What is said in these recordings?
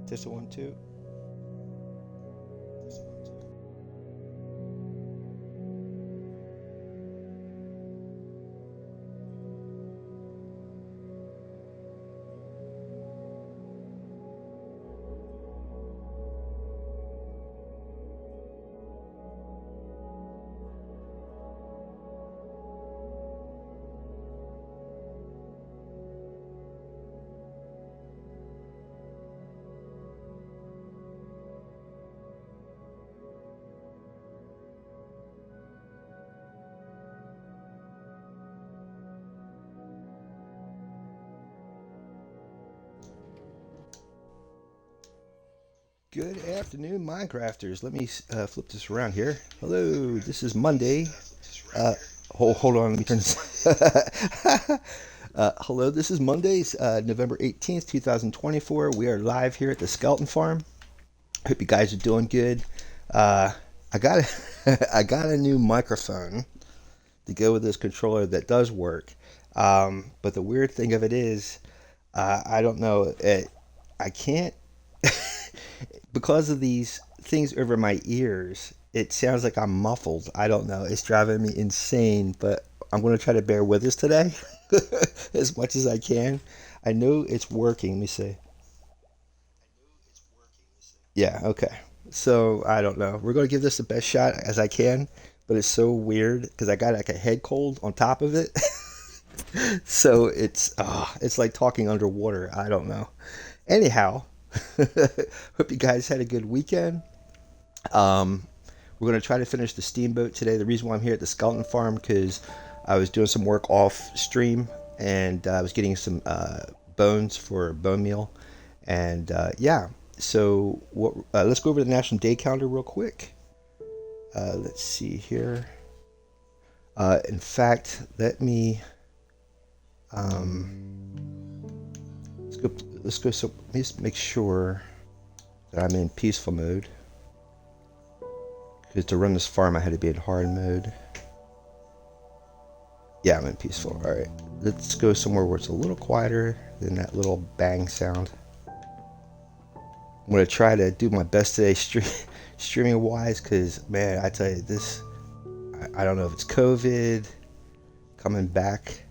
Test it, 1, 2. Good afternoon, Minecrafters. Let me flip this around here. Hello, this is Monday. Uh, hold on, let me turn this. Hello, this is Monday, November 18th, 2024. We are live here at the Skeleton Farm. Hope you guys are doing good. Uh, I got I got a new microphone to go with this controller that does work. But the weird thing of it is, I don't know. I can't because of these things over my ears. It sounds like I'm muffled. I don't know. It's driving me insane. But I'm going to try to bear with us today as much as I can. I know it's working. Let me see. Yeah. Okay. So I don't know. We're going to give this the best shot as I can. But it's so weird because I got like a head cold on top of it. So it's like talking underwater. I don't know. Anyhow, hope you guys had a good weekend. Um, we're gonna try to finish the Steamboat today. The reason why I'm here at the Skeleton Farm because I was doing some work off stream and I was getting some bones for bone meal. And yeah, so let's go over the National Day calendar real quick. Let's see here. In fact, let me let's go. Let's go. So let me just make sure that I'm in peaceful mode. Because to run this farm, I had to be in hard mode. Yeah, I'm in peaceful. All right. Let's go somewhere where it's a little quieter than that little bang sound. I'm gonna try to do my best today, streaming wise. Because man, I tell you this, I don't know if it's COVID coming back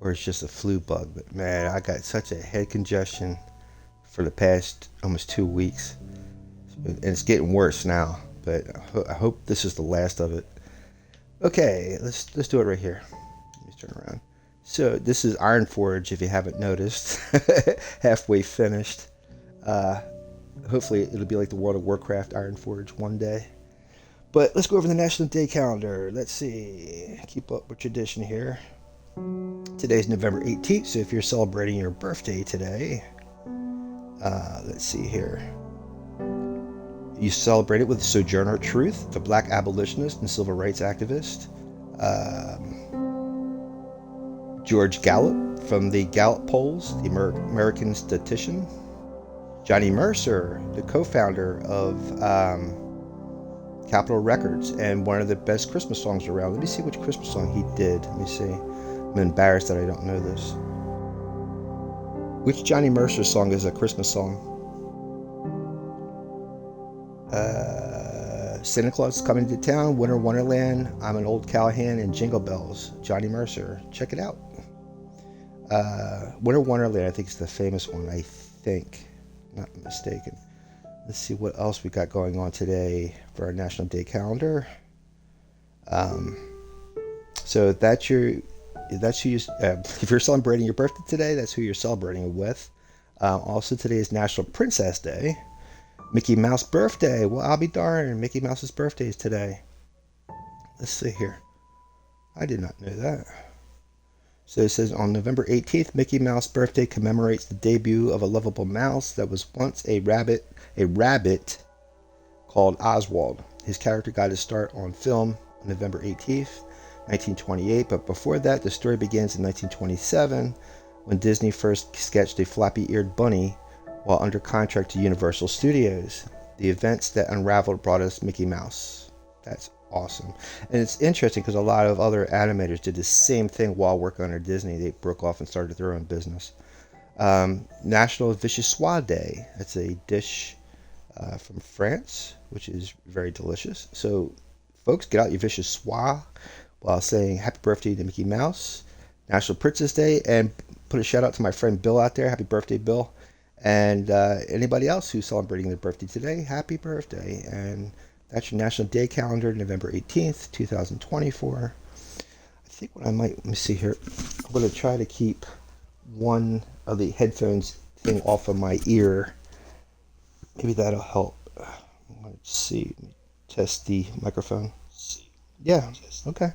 or it's just a flu bug. But man, I got such a head congestion for the past almost 2 weeks, and it's getting worse now. But I hope this is the last of it. Okay, let's do it right here. Let me turn around. So this is Iron Forge, if you haven't noticed. Halfway finished. Uh, Hopefully it'll be like the World of Warcraft Iron Forge one day. But let's go over the National Day calendar. Let's see. Keep up with tradition here. Today's November 18th, so if you're celebrating your birthday today, let's see here. You celebrate it with Sojourner Truth, the black abolitionist and civil rights activist. George Gallup from the Gallup polls, the American statistician. Johnny Mercer, the co-founder of Capitol Records and one of the best Christmas songs around. Let me see which Christmas song he did. Let me see. I'm embarrassed that I don't know this. Which Johnny Mercer song is a Christmas song? Santa Claus is coming to town, Winter Wonderland, I'm an Old Callahan, and Jingle Bells. Johnny Mercer. Check it out. Winter Wonderland, I think, is the famous one, I think. Not mistaken. Let's see what else we got going on today for our National Day calendar. So that's who you, if you're celebrating your birthday today, that's who you're celebrating with. Also, today is National Princess Day. Mickey Mouse birthday. Well, I'll be darned. Mickey Mouse's birthday is today. Let's see here. I did not know that. So it says on November 18th, Mickey Mouse birthday commemorates the debut of a lovable mouse that was once a rabbit called Oswald. His character got his start on film on November 18th, 1928, but before that, the story begins in 1927 when Disney first sketched a floppy-eared bunny while under contract to Universal Studios. The events that unraveled brought us Mickey Mouse. That's awesome. And it's interesting because a lot of other animators did the same thing while working under Disney. They broke off and started their own business. National Vichyssoise Day. That's a dish from France, which is very delicious. So, folks, get out your Vichyssoise while saying happy birthday to Mickey Mouse. National Princess Day, and put a shout out to my friend Bill out there. Happy birthday, Bill. And anybody else who's celebrating their birthday today, happy birthday. And that's your National Day calendar, November 18th, 2024. I think what I might, let me see here. I'm going to try to keep one of the headphones thing off of my ear. Maybe that'll help. Let's see. Test the microphone. Yeah, okay.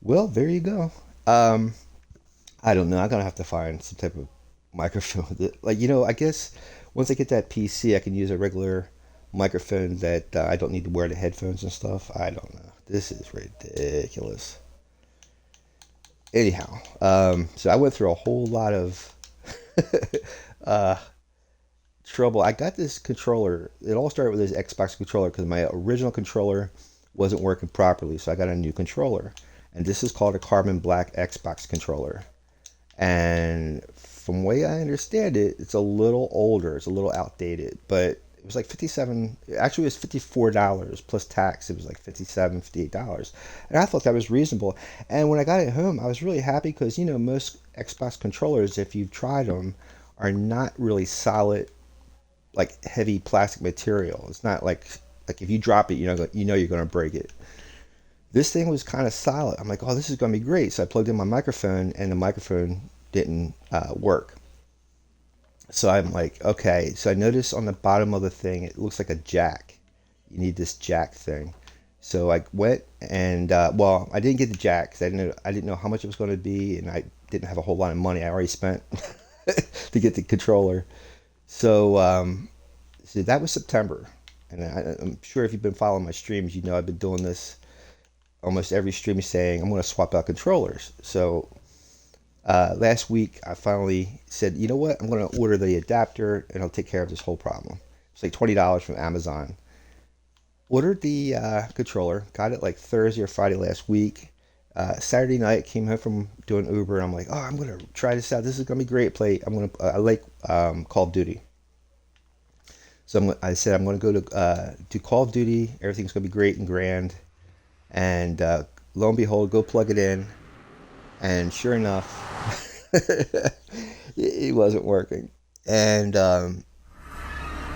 Well, there you go. I don't know. I'm gonna have to find some type of microphone that, like, I guess once I get that PC, I can use a regular microphone that I don't need to wear the headphones and stuff. I don't know. This is ridiculous. Anyhow, so I went through a whole lot of uh, trouble. I got this controller. It all started with this Xbox controller because my original controller wasn't working properly, so I got a new controller. And this is called a Carbon Black Xbox controller. And from the way I understand it, it's a little older, it's a little outdated, but it was like 57, actually it was $54 plus tax. It was like 57, $58. And I thought that was reasonable. And when I got it home, I was really happy because, most Xbox controllers, if you've tried them, are not really solid, like heavy plastic material. It's not like if you drop it, you're going to break it. This thing was kind of solid. I'm like, oh, this is going to be great. So I plugged in my microphone, and the microphone didn't work. So I'm like, okay. So I noticed on the bottom of the thing, it looks like a jack. You need this jack thing. So I went and well, I didn't get the jack because I didn't know how much it was going to be, and I didn't have a whole lot of money. I already spent to get the controller. So that was September, and I'm sure if you've been following my streams, I've been doing this almost every stream, saying I'm going to swap out controllers. So last week I finally said, you know what, I'm going to order the adapter and I'll take care of this whole problem. It's like $20 from Amazon. Ordered the controller, got it like Thursday or Friday last week. Saturday night, came home from doing Uber, and I'm like, oh, I'm going to try this out. This is going to be great. I like Call of Duty. So I said I'm going to go to do Call of Duty. Everything's going to be great and grand. And lo and behold, go plug it in, and sure enough, it wasn't working. And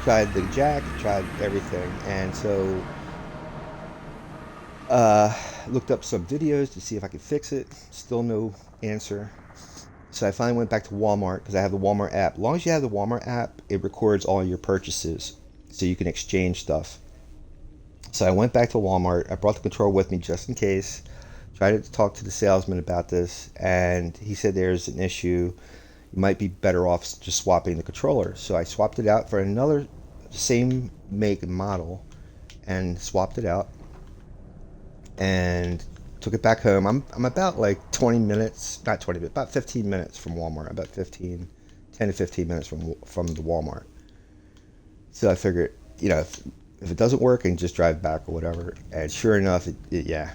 tried the jack, tried everything, and so looked up some videos to see if I could fix it. Still no answer. So I finally went back to Walmart because I have the Walmart app. As long as you have the Walmart app, it records all your purchases, so you can exchange stuff. So I went back to Walmart. I brought the controller with me just in case. Tried to talk to the salesman about this, and he said there's an issue. You might be better off just swapping the controller. So I swapped it out for another same make and model, and swapped it out, and took it back home. I'm about like 20 minutes, not 20 minutes, about 15 minutes from Walmart. About 10 to 15 minutes from the Walmart. So I figured, if it doesn't work, I can just drive back or whatever. And sure enough, yeah,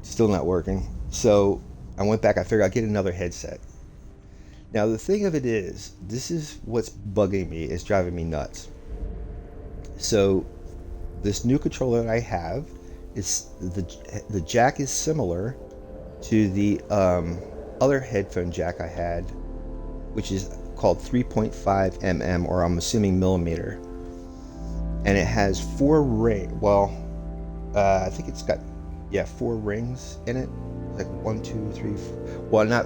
still not working. So I went back. I figured I'd get another headset. Now the thing of it is, this is what's bugging me. It's driving me nuts. So this new controller that I have is the jack is similar to the other headphone jack I had, which is called 3.5 mm, or I'm assuming millimeter. And it has I think it's got 4 rings in it, like 1, 2, 3, 4. Well,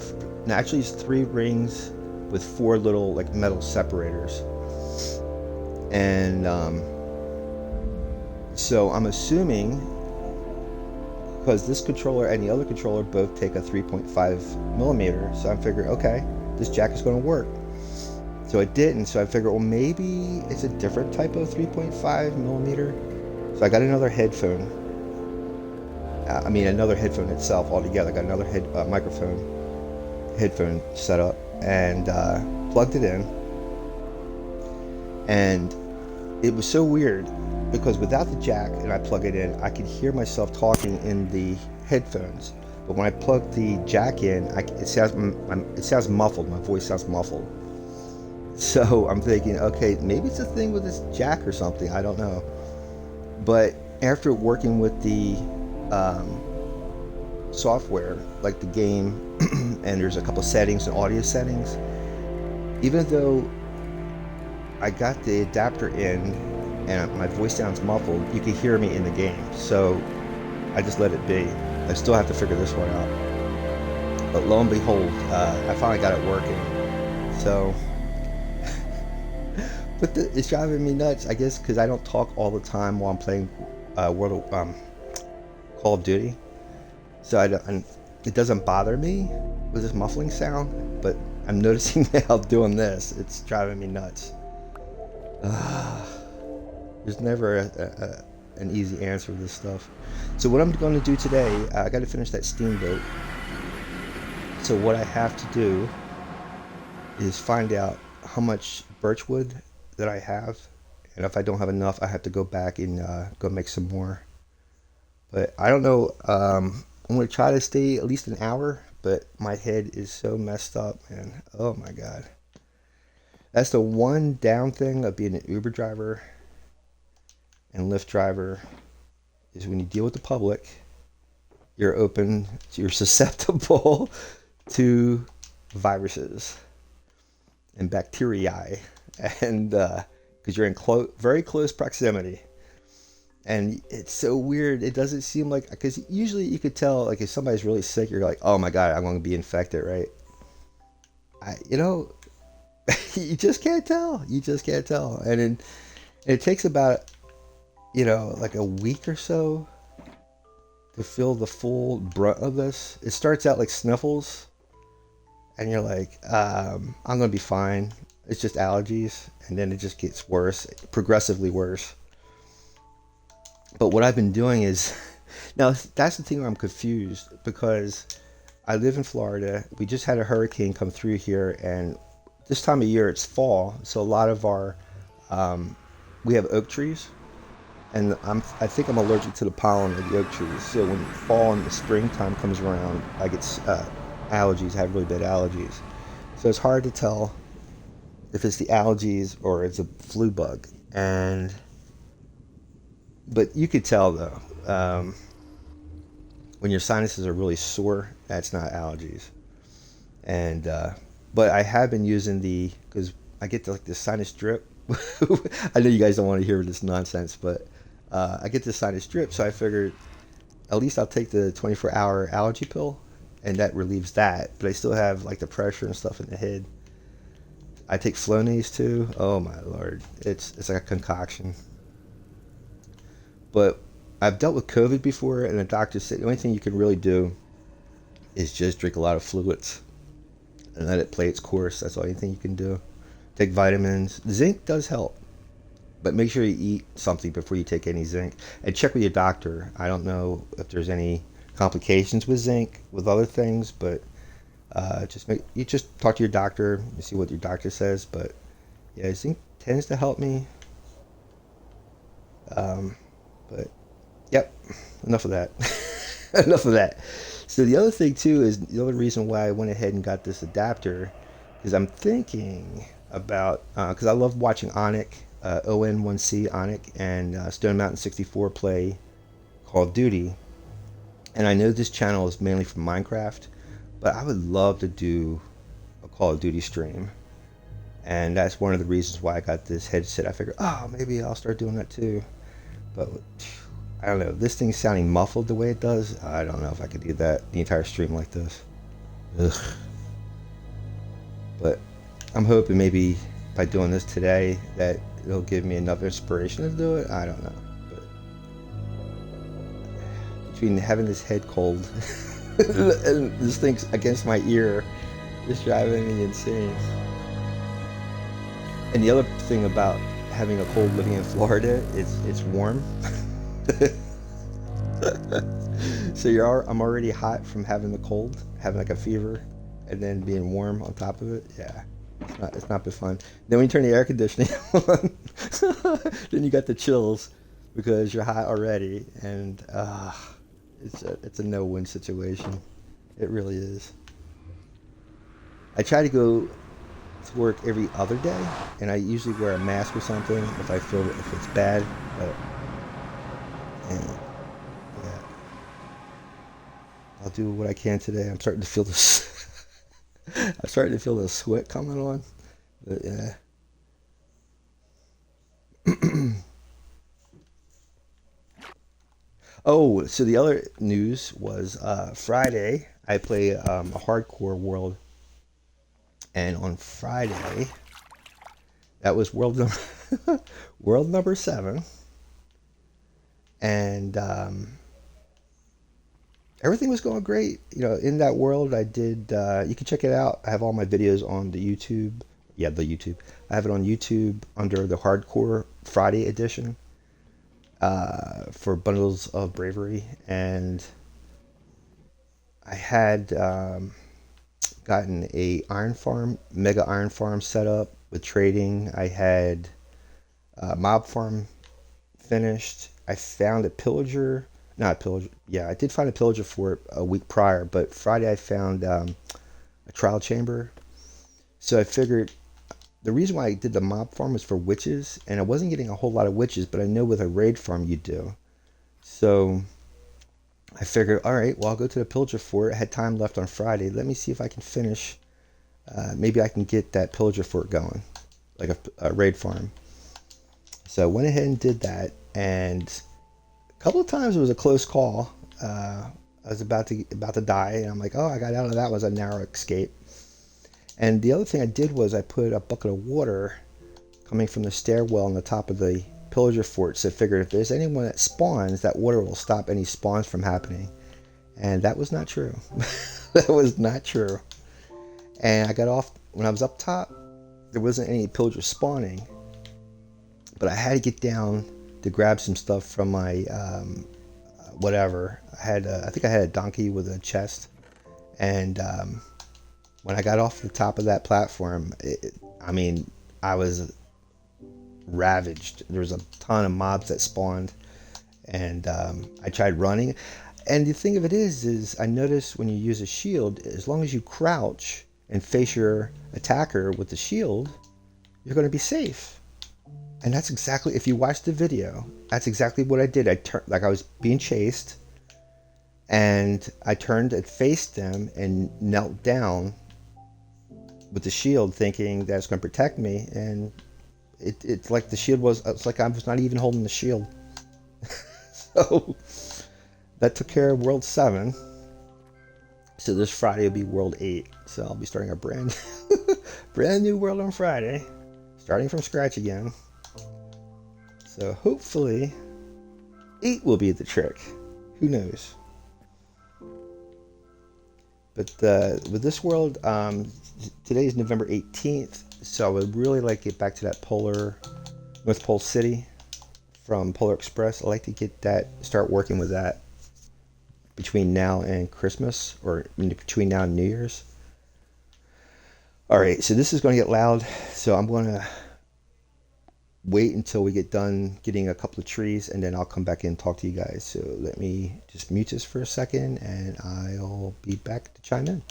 actually it's 3 rings with 4 little like metal separators. And so I'm assuming, because this controller and the other controller both take a 3.5 millimeter, so I'm figuring, okay, this jack is going to work. So it didn't, so I figured, well, maybe it's a different type of 3.5 millimeter. So I got another headphone. Another headphone itself altogether. I got another headphone set up, and plugged it in. And it was so weird, because without the jack and I plug it in, I could hear myself talking in the headphones. But when I plug the jack in, it sounds muffled. My voice sounds muffled. So I'm thinking, okay, maybe it's a thing with this jack or something. I don't know. But after working with the um, software, like the game, and there's a couple settings and audio settings, even though I got the adapter in and my voice sounds muffled, you can hear me in the game. So I just let it be. I still have to figure this one out. But lo and behold, I finally got it working. So, but it's driving me nuts. I guess because I don't talk all the time while I'm playing Call of Duty. So it doesn't bother me with this muffling sound. But I'm noticing now doing this, it's driving me nuts. There's never an easy answer to this stuff. So what I'm going to do today, I got to finish that Steamboat. So what I have to do is find out how much birchwood that I have, and if I don't have enough, I have to go back and go make some more. But I don't know. I'm going to try to stay at least an hour, but my head is so messed up, man. Oh my god. That's the one down thing of being an Uber driver and Lyft driver, is when you deal with the public, you're susceptible to viruses and bacteria, and because you're in very close proximity. And it's so weird. It doesn't seem like, because usually you could tell, like if somebody's really sick, you're like, oh my god, I'm going to be infected, right? You know, you just can't tell. You just can't tell. And it takes about, like a week or so to feel the full brunt of this. It starts out like sniffles, and you're like, I'm gonna be fine. It's just allergies, and then it just gets worse, progressively worse. But what I've been doing is, now that's the thing where I'm confused, because I live in Florida. We just had a hurricane come through here, and this time of year it's fall, so a lot of our we have oak trees, and I think I'm allergic to the pollen of the oak trees. So when fall and the springtime comes around, I get allergies. I have really bad allergies. So it's hard to tell if it's the allergies or it's a flu bug. But you could tell though, when your sinuses are really sore, that's not allergies. And but I have been using because I get like the sinus drip. I know you guys don't want to hear this nonsense, but I get this sinus drip, so I figured at least I'll take the 24-hour allergy pill, and that relieves that. But I still have like the pressure and stuff in the head. I take Flonase too. Oh my lord, it's like a concoction. But I've dealt with COVID before, and the doctor said the only thing you can really do is just drink a lot of fluids and let it play its course. That's the only thing you can do. Take vitamins. Zinc does help, but make sure you eat something before you take any zinc, and check with your doctor. I don't know if there's any complications with zinc with other things, but just talk to your doctor and see what your doctor says. But yeah, zinc tends to help me. But yep, enough of that. Enough of that. So the other thing too is the other reason why I went ahead and got this adapter is I'm thinking about, because I love watching Onic, ON1C Onic, and Stone Mountain 64 play Call of Duty, and I know this channel is mainly for Minecraft, but I would love to do a Call of Duty stream, and that's one of the reasons why I got this headset. I figured, oh, maybe I'll start doing that too, but I don't know. This thing's sounding muffled the way it does. I don't know if I could do that the entire stream like this. Ugh. But I'm hoping maybe by doing this today that it'll give me enough inspiration to do it. I don't know. But between having this head cold and this thing's against my ear, it's driving me insane. And the other thing about having a cold living in Florida, it's warm. So I'm already hot from having the cold, having like a fever, and then being warm on top of it. Yeah, it's not been fun. Then when you turn the air conditioning on, then you got the chills because you're hot already, and it's a no-win situation. It really is. I try to go to work every other day, and I usually wear a mask or something if I feel if it's bad. But and, yeah, I'll do what I can today. I'm starting to feel this. I'm starting to feel the sweat coming on. But yeah. Oh, so the other news was Friday. I play a hardcore world, and on Friday that was world number world number 7, and everything was going great. You know, in that world, I did. You can check it out. I have all my videos on the YouTube. Yeah, the YouTube. I have it on YouTube under the Hardcore Friday edition for bundles of Bravery, and I had gotten a iron farm, mega iron farm set up with trading. I had mob farm finished. I found a pillager, not a pillager. Yeah, I did find a pillager for it a week prior, but Friday I found a trial chamber. So I figured the reason why I did the mob farm was for witches, and I wasn't getting a whole lot of witches, but I know with a raid farm you do. So I figured, all right, well, I'll go to the pillager fort. I had time left on Friday. Let me see if I can finish. Maybe I can get that pillager fort going, like a raid farm. So I went ahead and did that, and a couple of times it was a close call. I was about to die, and I'm like, oh, I got out of that. It was a narrow escape. And the other thing I did was I put a bucket of water coming from the stairwell on the top of the pillager fort. So I figured if there's anyone that spawns, that water will stop any spawns from happening. And that was not true. That was not true. And I got off when I was up top. There wasn't any pillagers spawning, but I had to get down to grab some stuff from my whatever. I think I had a donkey with a chest, and when I got off the top of that platform, I mean, I was ravaged. There was a ton of mobs that spawned, and I tried running. And the thing of it is I noticed when you use a shield, as long as you crouch and face your attacker with the shield, you're going to be safe. And that's exactly, if you watch the video, that's exactly what I did. I turned, like I was being chased, and I turned and faced them and knelt down with the shield, thinking that it's going to protect me. And it's like the shield was, it's like I was not even holding the shield. So that took care of World 7. So this Friday will be World 8. So I'll be starting a brand new world on Friday, starting from scratch again. So hopefully 8 will be the trick. Who knows? But with this world, today is November 18th, so I would really like to get back to that North Pole City from Polar Express. I'd like to get that, start working with that between now and Christmas, or between now and New Year's. All right, so this is going to get loud, so I'm going to wait until we get done getting a couple of trees, and then I'll come back in and talk to you guys. So let me just mute this for a second, and I'll be back to chime in.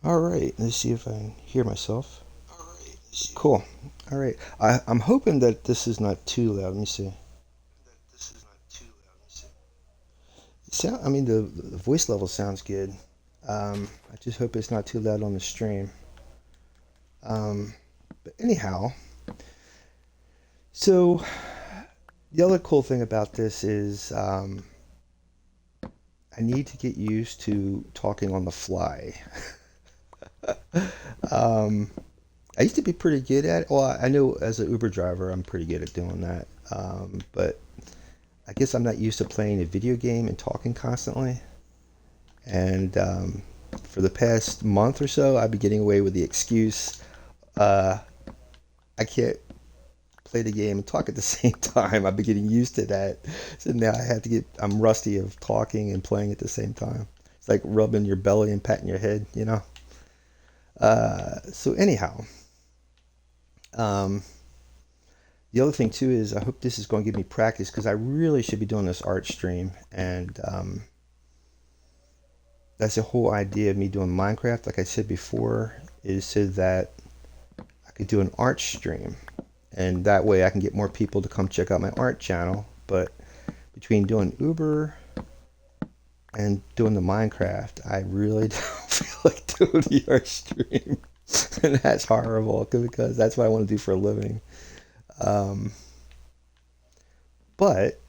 All right, let's see if I can hear myself. Cool. All right. I'm hoping that this is not too loud. Let me see. I mean, the voice level sounds good. I just hope it's not too loud on the stream. Um, but anyhow, so the other cool thing about this is I need to get used to talking on the fly. um, I used to be pretty good at it. Well, I know as an Uber driver, I'm pretty good at doing that. But I guess I'm not used to playing a video game and talking constantly. And for the past month or so, I've been getting away with the excuse uh, I can't play the game and talk at the same time. I've been getting used to that. So now I'm rusty of talking and playing at the same time. It's like rubbing your belly and patting your head, you know? So, anyhow, um, the other thing too is I hope this is going to give me practice because I really should be doing this art stream. And that's the whole idea of me doing Minecraft, like I said before, is so that I could do an art stream. And that way I can get more people to come check out my art channel. But between doing Uber and doing the Minecraft, I really don't feel like doing the art stream. And that's horrible because that's what I want to do for a living. Um, but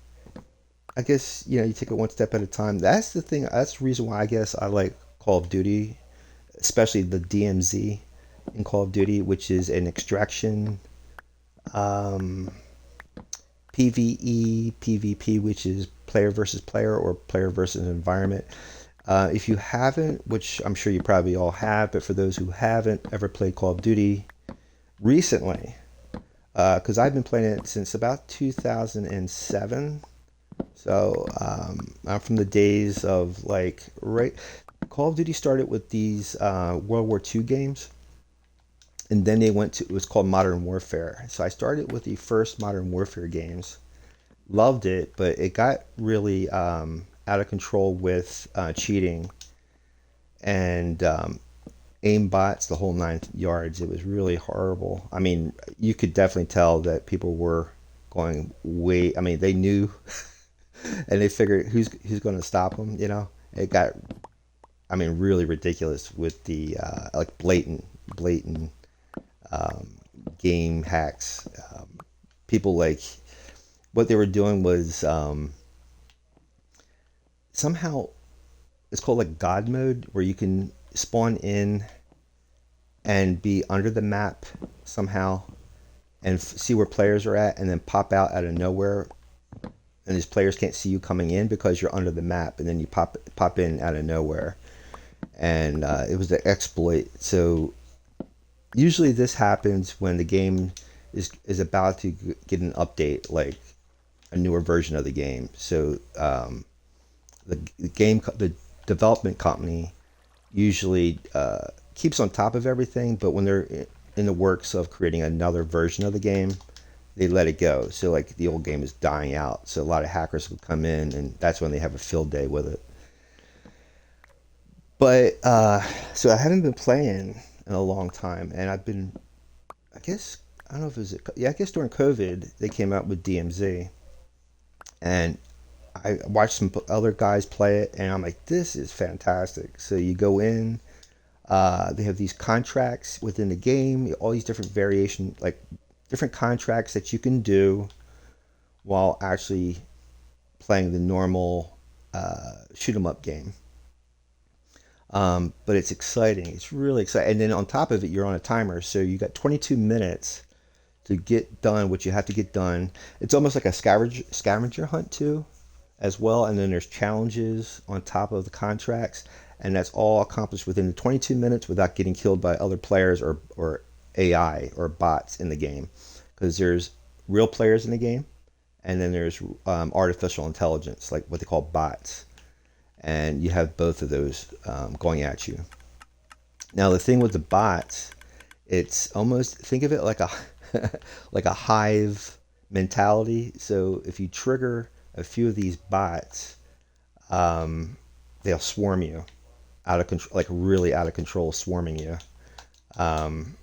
I guess, you take it one step at a time. That's the thing. That's the reason why I guess I like Call of Duty, especially the DMZ in Call of Duty, which is an extraction, um, PvE, PvP, which is player versus player or player versus environment. If you haven't, which I'm sure you probably all have, but for those who haven't ever played Call of Duty recently, because I've been playing it since about 2007. So I'm from the days of like right. Call of Duty started with these World War II games, and then they went to it was called Modern Warfare. So I started with the first Modern Warfare games, loved it, but it got really out of control with cheating and aim bots, the whole 9 yards. It was really horrible. I mean, you could definitely tell that people were going way. I mean, they knew and they figured who's going to stop them. It got, I mean, really ridiculous with the like blatant um, game hacks. People like what they were doing was somehow it's called like God mode, where you can spawn in and be under the map somehow and see where players are at, and then pop out of nowhere, and these players can't see you coming in because you're under the map, and then you pop in out of nowhere, and it was the exploit. So usually this happens when the game is about to get an update, like a newer version of the game. So the development company usually keeps on top of everything, but when they're in the works of creating another version of the game, they let it go. So like the old game is dying out. So a lot of hackers would come in, and that's when they have a field day with it. But so I haven't been playing in a long time, and I guess, I don't know if it was, yeah, I guess during COVID they came out with DMZ, and I watched some other guys play it, and I'm like, this is fantastic. So you go in, they have these contracts within the game, all these different variation, like different contracts that you can do while actually playing the normal shoot 'em up game. But it's exciting. It's really exciting. And then on top of it, you're on a timer, so you got 22 minutes to get done what you have to get done. It's almost like a scavenger hunt too, as well. And then there's challenges on top of the contracts, and that's all accomplished within the 22 minutes without getting killed by other players or AI or bots in the game. Because there's real players in the game, and then there's artificial intelligence, like what they call bots, and you have both of those going at you. Now the thing with the bots, it's almost, think of it like a like a hive mentality. So if you trigger a few of these bots, they'll swarm you. out of control, like really out of control, swarming you. Um,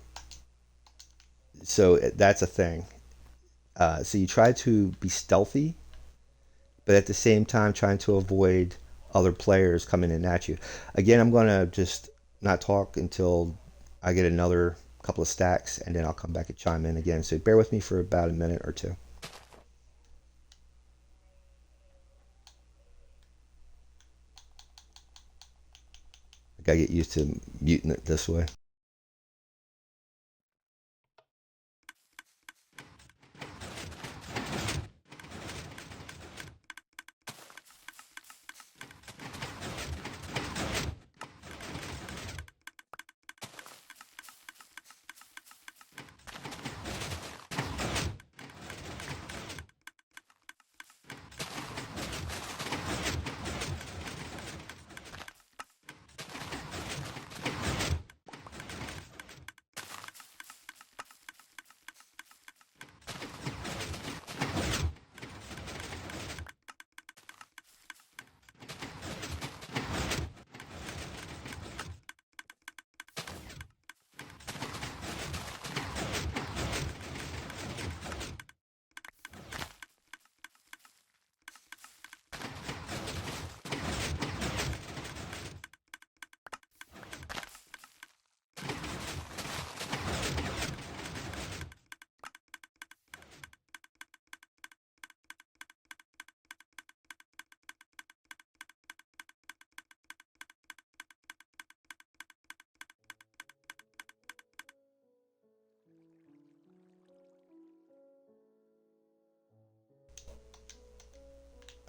so that's a thing. So you try to be stealthy, but at the same time trying to avoid other players coming in at you. Again, I'm gonna just not talk until I get another couple of stacks, and then I'll come back and chime in again. So bear with me for about a minute or two. I gotta get used to muting it this way.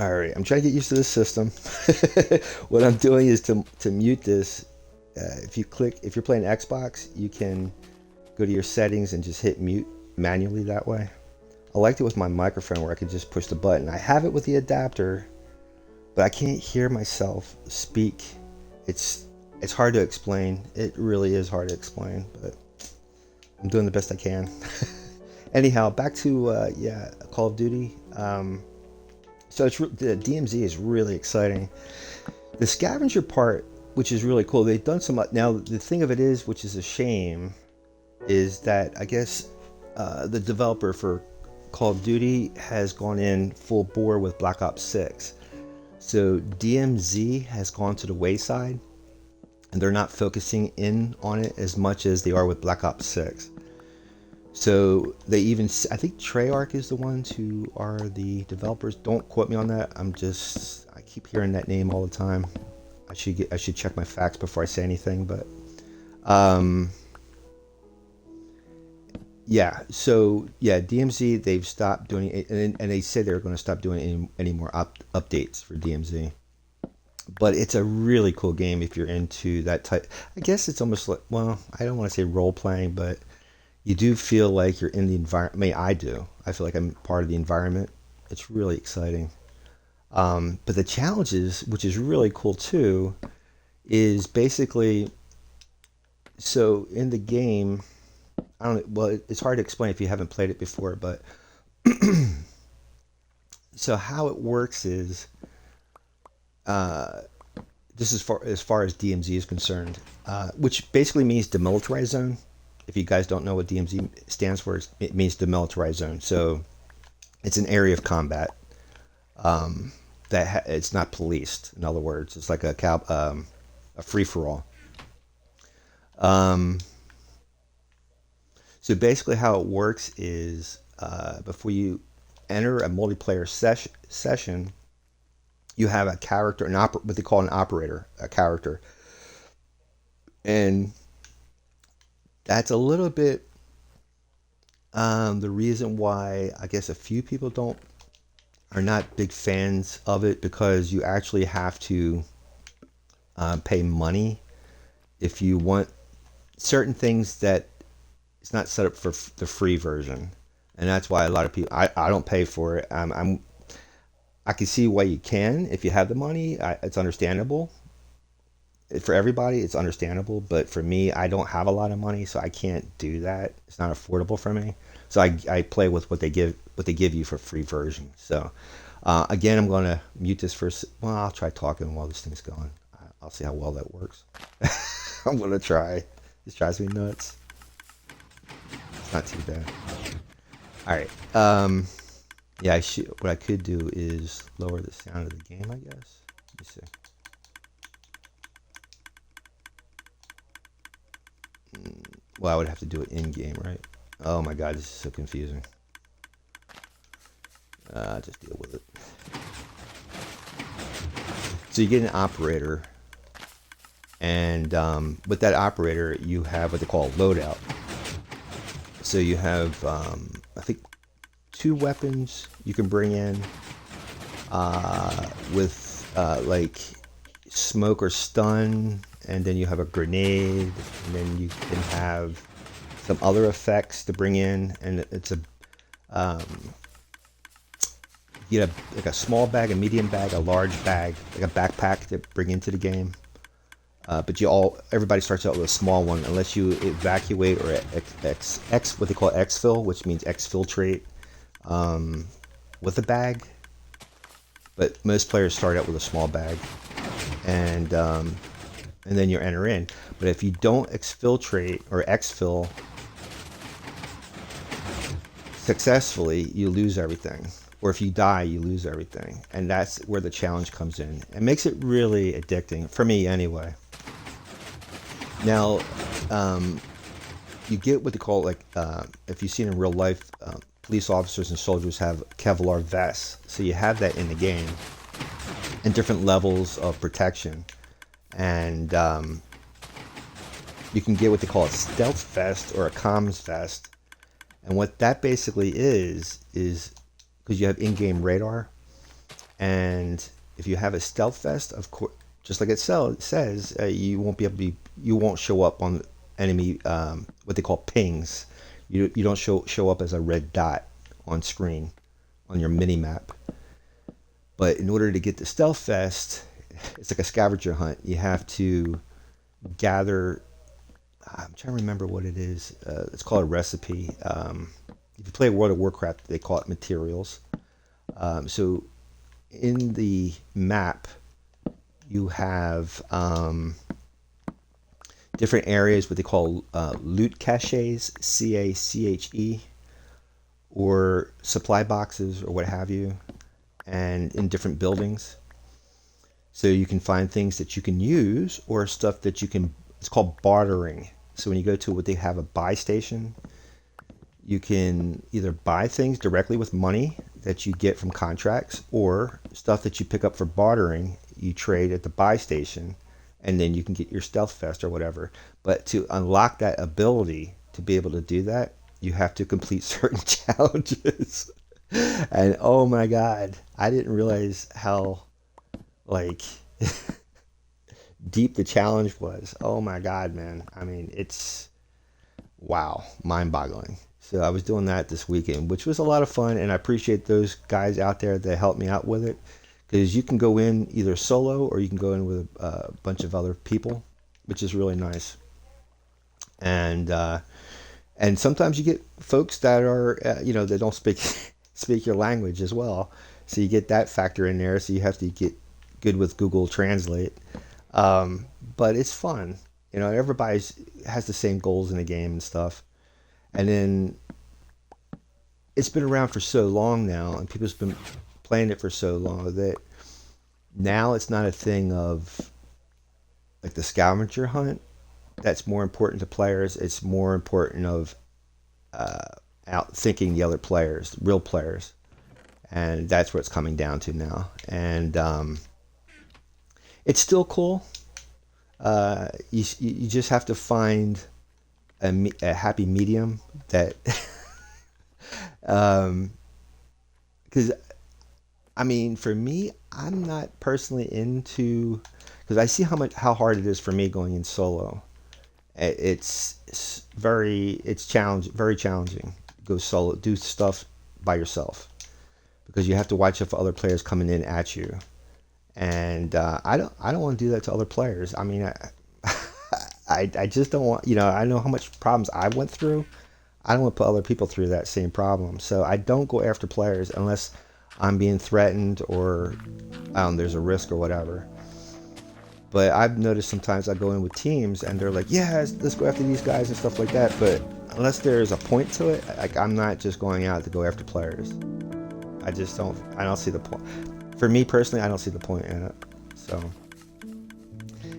All right, I'm trying to get used to this system. What I'm doing is to mute this. If you click, if you're playing Xbox, you can go to your settings and just hit mute manually that way. I liked it with my microphone where I could just push the button. I have it with the adapter, but I can't hear myself speak. It's it's hard to explain. It really is hard to explain, but I'm doing the best I can. Anyhow, back to yeah, Call of Duty. So the DMZ is really exciting. The scavenger part, which is really cool, they've done some. Now the thing of it is, which is a shame, is that I guess the developer for Call of Duty has gone in full bore with Black Ops 6. So DMZ has gone to the wayside, and they're not focusing in on it as much as they are with Black Ops 6. So they even, I think Treyarch is the ones who are the developers. Don't quote me on that. I keep hearing that name all the time. I should check my facts before I say anything. But um, yeah, so yeah, DMZ they've stopped doing it, and they said they're going to stop doing any more updates for DMZ. But it's a really cool game if you're into that type. I guess it's almost like, well, I don't want to say role playing, but you do feel like you're in the environment. I mean, I do. I feel like I'm part of the environment. It's really exciting. But the challenges, which is really cool too, is basically so in the game. I don't. Well, it's hard to explain if you haven't played it before, but so how it works is uh, this is far as DMZ is concerned, which basically means demilitarized zone. If you guys don't know what DMZ stands for, it means demilitarized zone. So it's an area of combat it's not policed. In other words, it's like a free for all. Um, so basically, how it works is before you enter a multiplayer session, you have a character, what they call an operator, a character, and that's a little bit the reason why I guess a few people don't are not big fans of it because you actually have to pay money if you want certain things that it's not set up for the free version, and that's why a lot of people I don't pay for it. I can see why you can if you have the money. It's understandable for everybody. It's understandable, but for me, I don't have a lot of money, so I can't do that. It's not affordable for me. So I play with what they give you for free version. So again, I'm going to mute this first. Well, I'll try talking while this thing's going. I'll see how well that works. I'm gonna try. This drives me nuts. It's not too bad. All right. Yeah, I should. What I could do is lower the sound of the game, I guess. Let me see. Well, I would have to do it in game, right? Oh my God, this is so confusing. Just deal with it. So you get an operator, and with that operator, you have what they call a loadout. So you have, I think, 2 weapons you can bring in with like smoke or stun, and then you have a grenade, and then you can have some other effects to bring in, and it's a you get like a small bag, a medium bag, a large bag, like a backpack to bring into the game. But everybody starts out with a small one unless you evacuate or what they call exfil, which means exfiltrate with a bag. But most players start out with a small bag, and then you enter in. But if you don't exfiltrate or exfil successfully, you lose everything. Or if you die, you lose everything. And that's where the challenge comes in. It makes it really addicting, for me anyway. Now, you get what they call, like, if you've seen in real life, police officers and soldiers have Kevlar vests. So you have that in the game, and different levels of protection. And you can get what they call a stealth vest or a comms vest. And what that basically is because you have in-game radar, and if you have a stealth vest, of course, just like it says, you won't show up on enemy what they call pings. You don't show up as a red dot on screen on your mini map. But in order to get the stealth vest, it's like a scavenger hunt. You have to gather. I'm trying to remember what it is. It's called a recipe. If you play World of Warcraft, they call it materials. So in the map, you have different areas, what they call loot caches, CACHE, or supply boxes, or what have you, and in different buildings. So you can find things that you can use, or stuff that you can. It's called bartering. So when you go to what they have a buy station, you can either buy things directly with money that you get from contracts, or stuff that you pick up for bartering, you trade at the buy station, and then you can get your stealth vest or whatever. But to unlock that ability to be able to do that, you have to complete certain challenges. And oh my God, I didn't realize how like deep the challenge was. Oh my God, man. I mean, it's wow, mind-boggling. So I was doing that this weekend, which was a lot of fun, and I appreciate those guys out there that helped me out with it, because you can go in either solo or you can go in with a bunch of other people, which is really nice. And sometimes you get folks that are that don't speak your language as well, so you get that factor in there. So you have to get good with Google Translate. But it's fun. Everybody has the same goals in the game and stuff. And then it's been around for so long now, and people's been playing it for so long, that now it's not a thing of like the scavenger hunt that's more important to players. It's more important of outthinking the other players, real players. And that's what it's coming down to now. And it's still cool. You just have to find a happy medium that because I mean, for me, I'm not personally into, because I see how hard it is for me going in solo. It's very challenging. Go solo, do stuff by yourself, because you have to watch out for other players coming in at you. And I don't want to do that to other players. I mean, I just don't want, I know how much problems I went through. I don't want to put other people through that same problem. So I don't go after players unless I'm being threatened or there's a risk or whatever. But I've noticed sometimes I go in with teams and they're like, yeah, let's go after these guys and stuff like that. But unless there's a point to it, like I'm not just going out to go after players. I don't see the point. For me personally, I don't see the point in it. So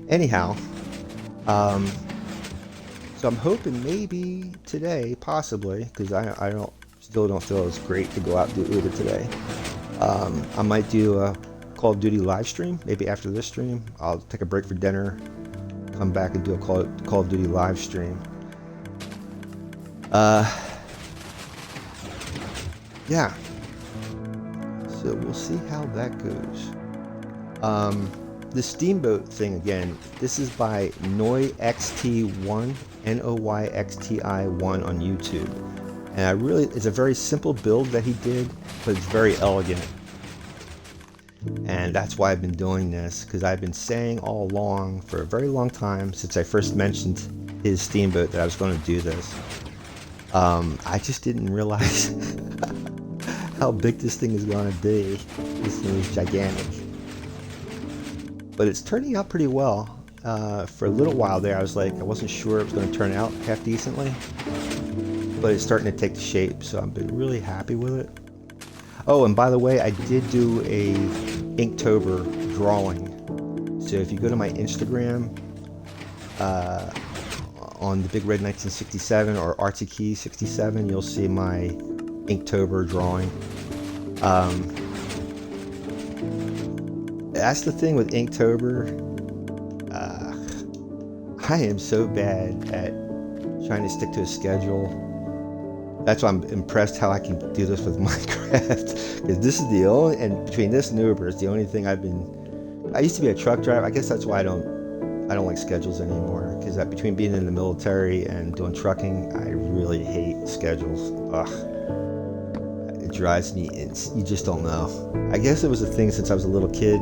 anyhow, so I'm hoping maybe today, possibly, because I still don't feel it's great to go out and do Uber today. I might do a Call of Duty live stream. Maybe after this stream, I'll take a break for dinner, come back and do a Call of Duty live stream. Yeah. So we'll see how that goes. The Steamboat thing again. This is by NoyXT1, NoyXTI1 on YouTube, and it's a very simple build that he did, but it's very elegant. And that's why I've been doing this, because I've been saying all along for a very long time since I first mentioned his Steamboat that I was going to do this. I just didn't realize how big this thing is going to be. This thing is gigantic. But it's turning out pretty well. For a little while there, I wasn't sure it was going to turn out half decently. But it's starting to take shape, so I've been really happy with it. Oh, and by the way, I did do a Inktober drawing. So if you go to my Instagram, on the Big Red 1967 or RTKey67, you'll see my Inktober drawing. That's the thing with Inktober. I am so bad at trying to stick to a schedule. That's why I'm impressed how I can do this with Minecraft, because this is the only, and between this and Uber, it's the only thing I used to be a truck driver. I guess that's why I don't like schedules anymore, because between being in the military and doing trucking, I really hate schedules. Ugh. It drives me you just don't know. I guess it was a thing since I was a little kid.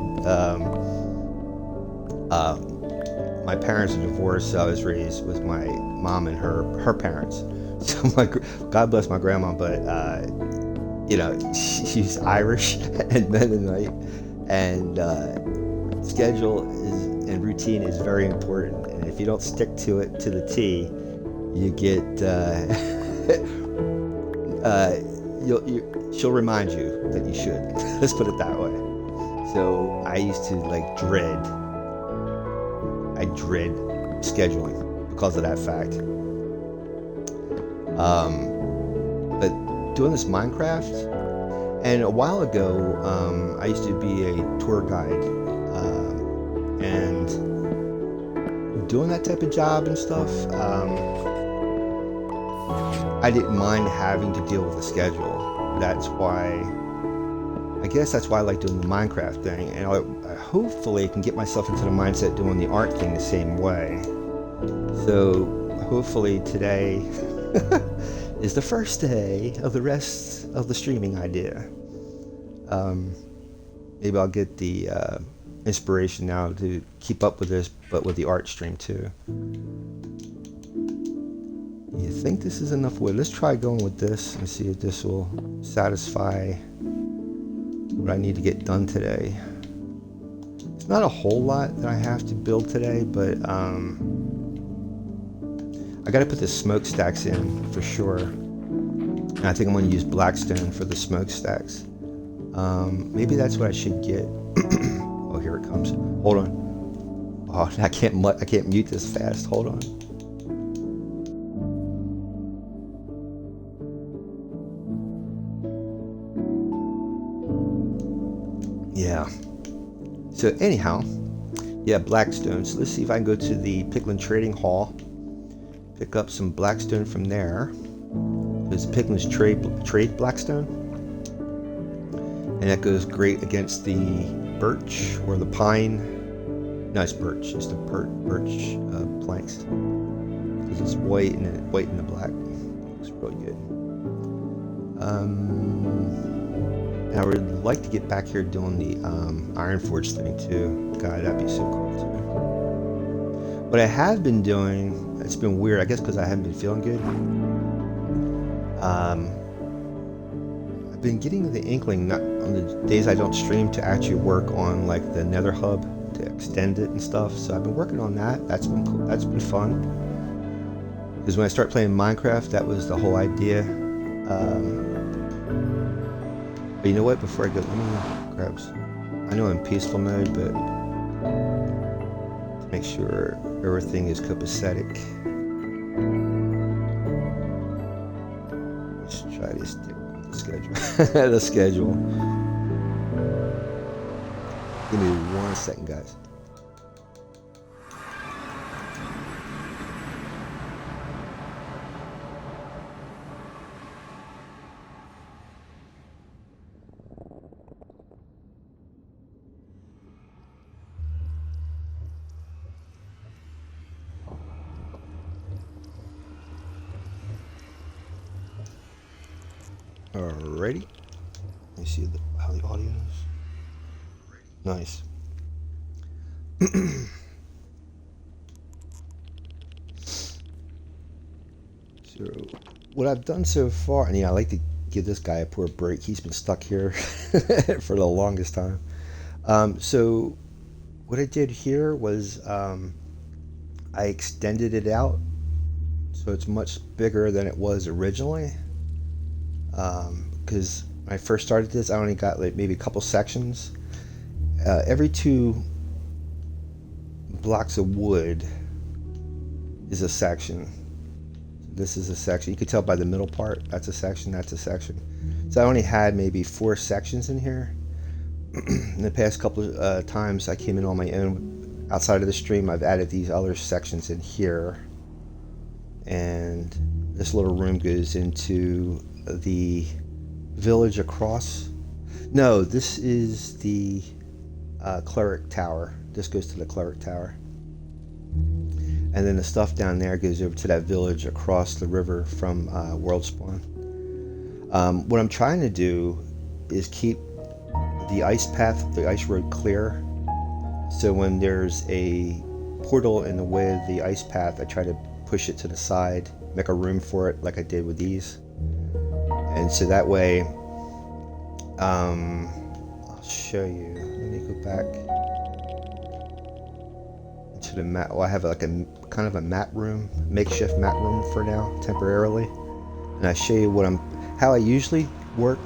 My parents are divorced, so I was raised with my mom and her parents. So God bless my grandma, but she's Irish and Mennonite, and schedule and routine is very important. And if you don't stick to it to the T, you get she'll remind you that you should. Let's put it that way. So I used to dread scheduling because of that fact. But doing this Minecraft, and a while ago, I used to be a tour guide, and doing that type of job and stuff, I didn't mind having to deal with the schedule. I guess that's why I like doing the Minecraft thing, and I hopefully can get myself into the mindset doing the art thing the same way. So hopefully today is the first day of the rest of the streaming idea. Maybe I'll get the inspiration now to keep up with this, but with the art stream too. You think this is enough wood? Let's try going with this and see if this will satisfy what I need to get done today. It's not a whole lot that I have to build today, but I got to put the smokestacks in for sure. And I think I'm going to use Blackstone for the smokestacks. Maybe that's what I should get. Oh, here it comes. Hold on. Oh, I can't mute this fast. Hold on. Yeah. So anyhow, yeah, Blackstone. So let's see if I can go to the Piglin Trading Hall, pick up some Blackstone from there. Because Piglin's trade Blackstone, and that goes great against the birch or the pine. No, it's birch. It's the birch planks, because it's white and the black. Looks really good. And I would like to get back here doing the Ironforge thing too. God, that'd be so cool too. What I have been doing, it's been weird, I guess because I haven't been feeling good. I've I've been getting the inkling, not on the days I don't stream, to actually work on like the Nether hub to extend it and stuff. So I've been working on that. That's been cool. That's been fun. Because when I started playing Minecraft, that was the whole idea. But you know what? Before I go, let me grab. I know I'm in peaceful mode, but to make sure everything is copacetic, let's try to stick with the schedule. The schedule. Give me 1 second, guys. Alrighty. Let me see how the audio is. Nice. So, what I've done so far, and yeah, I like to give this guy a poor break. He's been stuck here for the longest time. So, what I did here was I extended it out so it's much bigger than it was originally. Because when I first started this, I only got like maybe a couple sections. Every 2 blocks of wood is a section. This is a section. You can tell by the middle part. That's a section. That's a section. So I only had maybe 4 sections in here. In the past couple of times I came in on my own outside of the stream, I've added these other sections in here. And this little room goes into the village across. No, this is the cleric tower. This goes to the cleric tower. And then the stuff down there goes over to that village across the river from World Spawn. What I'm trying to do is keep the ice path, the ice road clear. So when there's a portal in the way of the ice path, I try to push it to the side, make a room for it like I did with these. And so that way, I'll show you. Let me go back into the map. Well, I have like a kind of a map room, makeshift map room for now, temporarily. And I show you how I usually work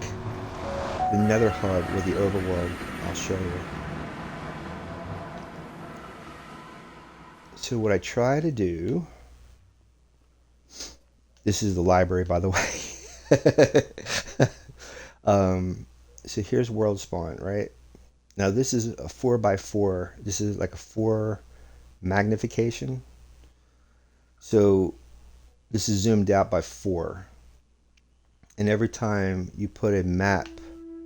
the Nether hub with the overworld. I'll show you. So what I try to do, this is the library, by the way. So here's World Spawn, right? Now this is a 4x4. This is like a 4 magnification. So this is zoomed out by 4. And every time you put a map,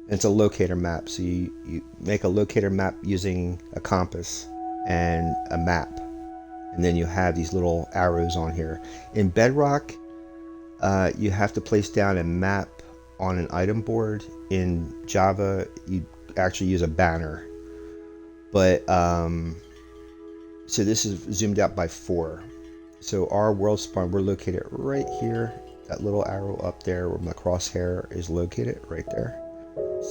it's a locator map. So you make a locator map using a compass and a map. And then you have these little arrows on here. In Bedrock, you have to place down a map on an item board. In Java, you actually use a banner. But so this is zoomed out by 4. So our world spawn, we're located right here. That little arrow up there where my crosshair is located, right there.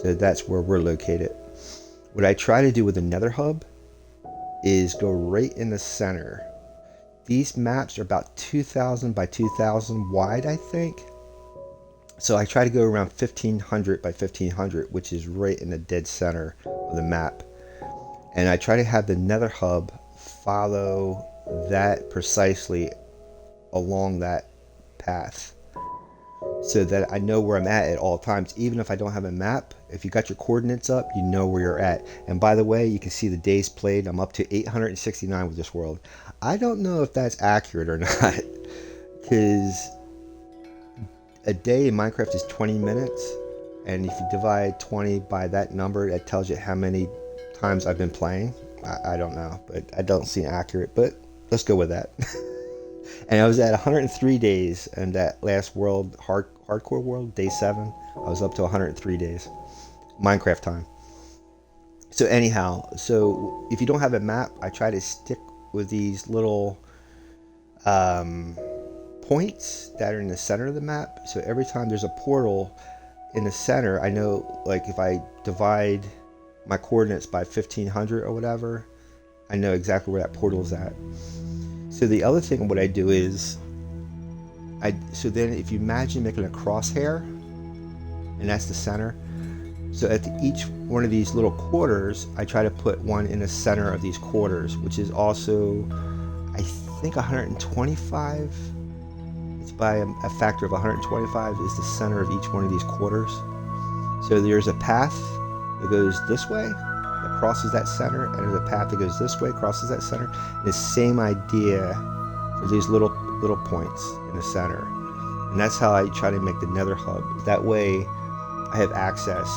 So that's where we're located. What I try to do with the Nether hub is go right in the center. These maps are about 2,000 by 2,000 wide, I think. So I try to go around 1,500 by 1,500, which is right in the dead center of the map. And I try to have the Nether hub follow that precisely along that path, so that I know where I'm at all times. Even if I don't have a map, if you got your coordinates up, you know where you're at. And by the way, you can see the days played. I'm up to 869 with this world. I don't know if that's accurate or not, because a day in Minecraft is 20 minutes, and if you divide 20 by that number, that tells you how many times I've been playing. I don't know, but I don't seem accurate, but let's go with that. And I was at 103 days in that last world, hardcore world, day 7. I was up to 103 days, Minecraft time. So anyhow, so if you don't have a map, I try to stick with these little points that are in the center of the map. So every time there's a portal, in the center, I know, like, if I divide my coordinates by 1500 or whatever, I know exactly where that portal is at. So the other thing, what I do is, so then if you imagine making a crosshair, and that's the center, so at each one of these little quarters, I try to put one in the center of these quarters, which is also, I think, 125. It's by a factor of 125 is the center of each one of these quarters. So there's a path that goes this way, that crosses that center, and there's a path that goes this way, crosses that center. And the same idea for these little points in the center. And that's how I try to make the nether hub. That way I have access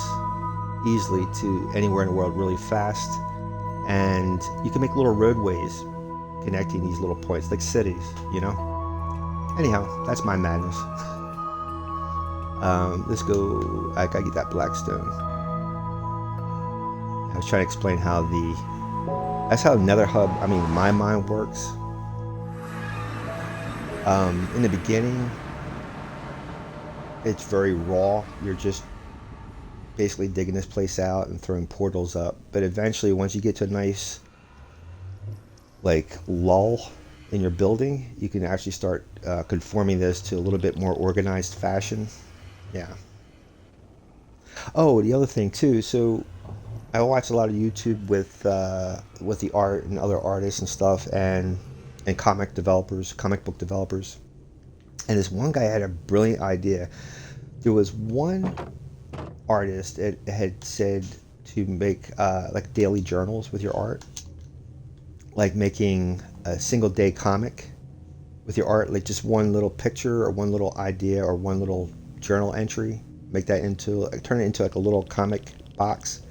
easily to anywhere in the world really fast. And you can make little roadways connecting these little points, like cities, you know? Anyhow, that's my madness. Let's go. I gotta get that black stone. I was trying to explain how that's how nether hub, I mean, my mind works. In the beginning, it's very raw. You're just basically digging this place out and throwing portals up. But eventually, once you get to a nice, like, lull in your building, you can actually start conforming this to a little bit more organized fashion. Yeah. Oh, the other thing too. So I watch a lot of YouTube with the art and other artists and stuff, and comic book developers. And this one guy had a brilliant idea. There was one artist that had said to make like daily journals with your art, like making a single day comic with your art, like just one little picture or one little idea or one little journal entry, turn it into like a little comic box.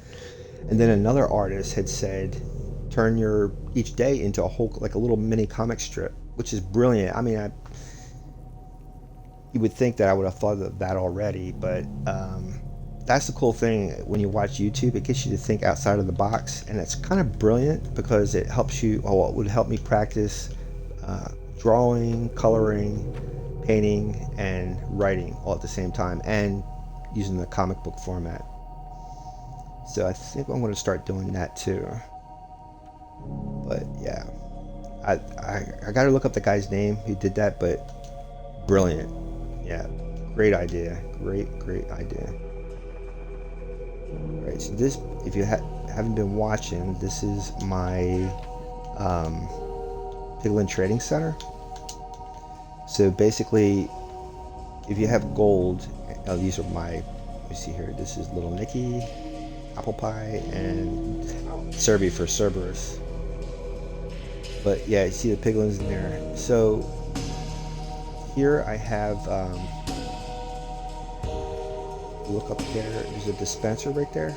And then another artist had said, turn your each day into a whole, like a little mini comic strip, which is brilliant. I mean, you would think that I would have thought of that already, but that's the cool thing when you watch YouTube. It gets you to think outside of the box, and it's kind of brilliant because it helps you. Well, it would help me practice drawing, coloring, painting, and writing all at the same time, and using the comic book format. So I think I'm going to start doing that too. But yeah, I got to look up the guy's name who did that, but brilliant. Yeah, great idea. Great idea. All right, so this, if you haven't been watching, this is my Piglin Trading Center. So basically, if you have gold, these are my, let me see here, this is Little Nicky, Apple Pie, and Serby for Cerberus. But yeah, you see the piglins in there. So here I have, look up there, there's a dispenser right there,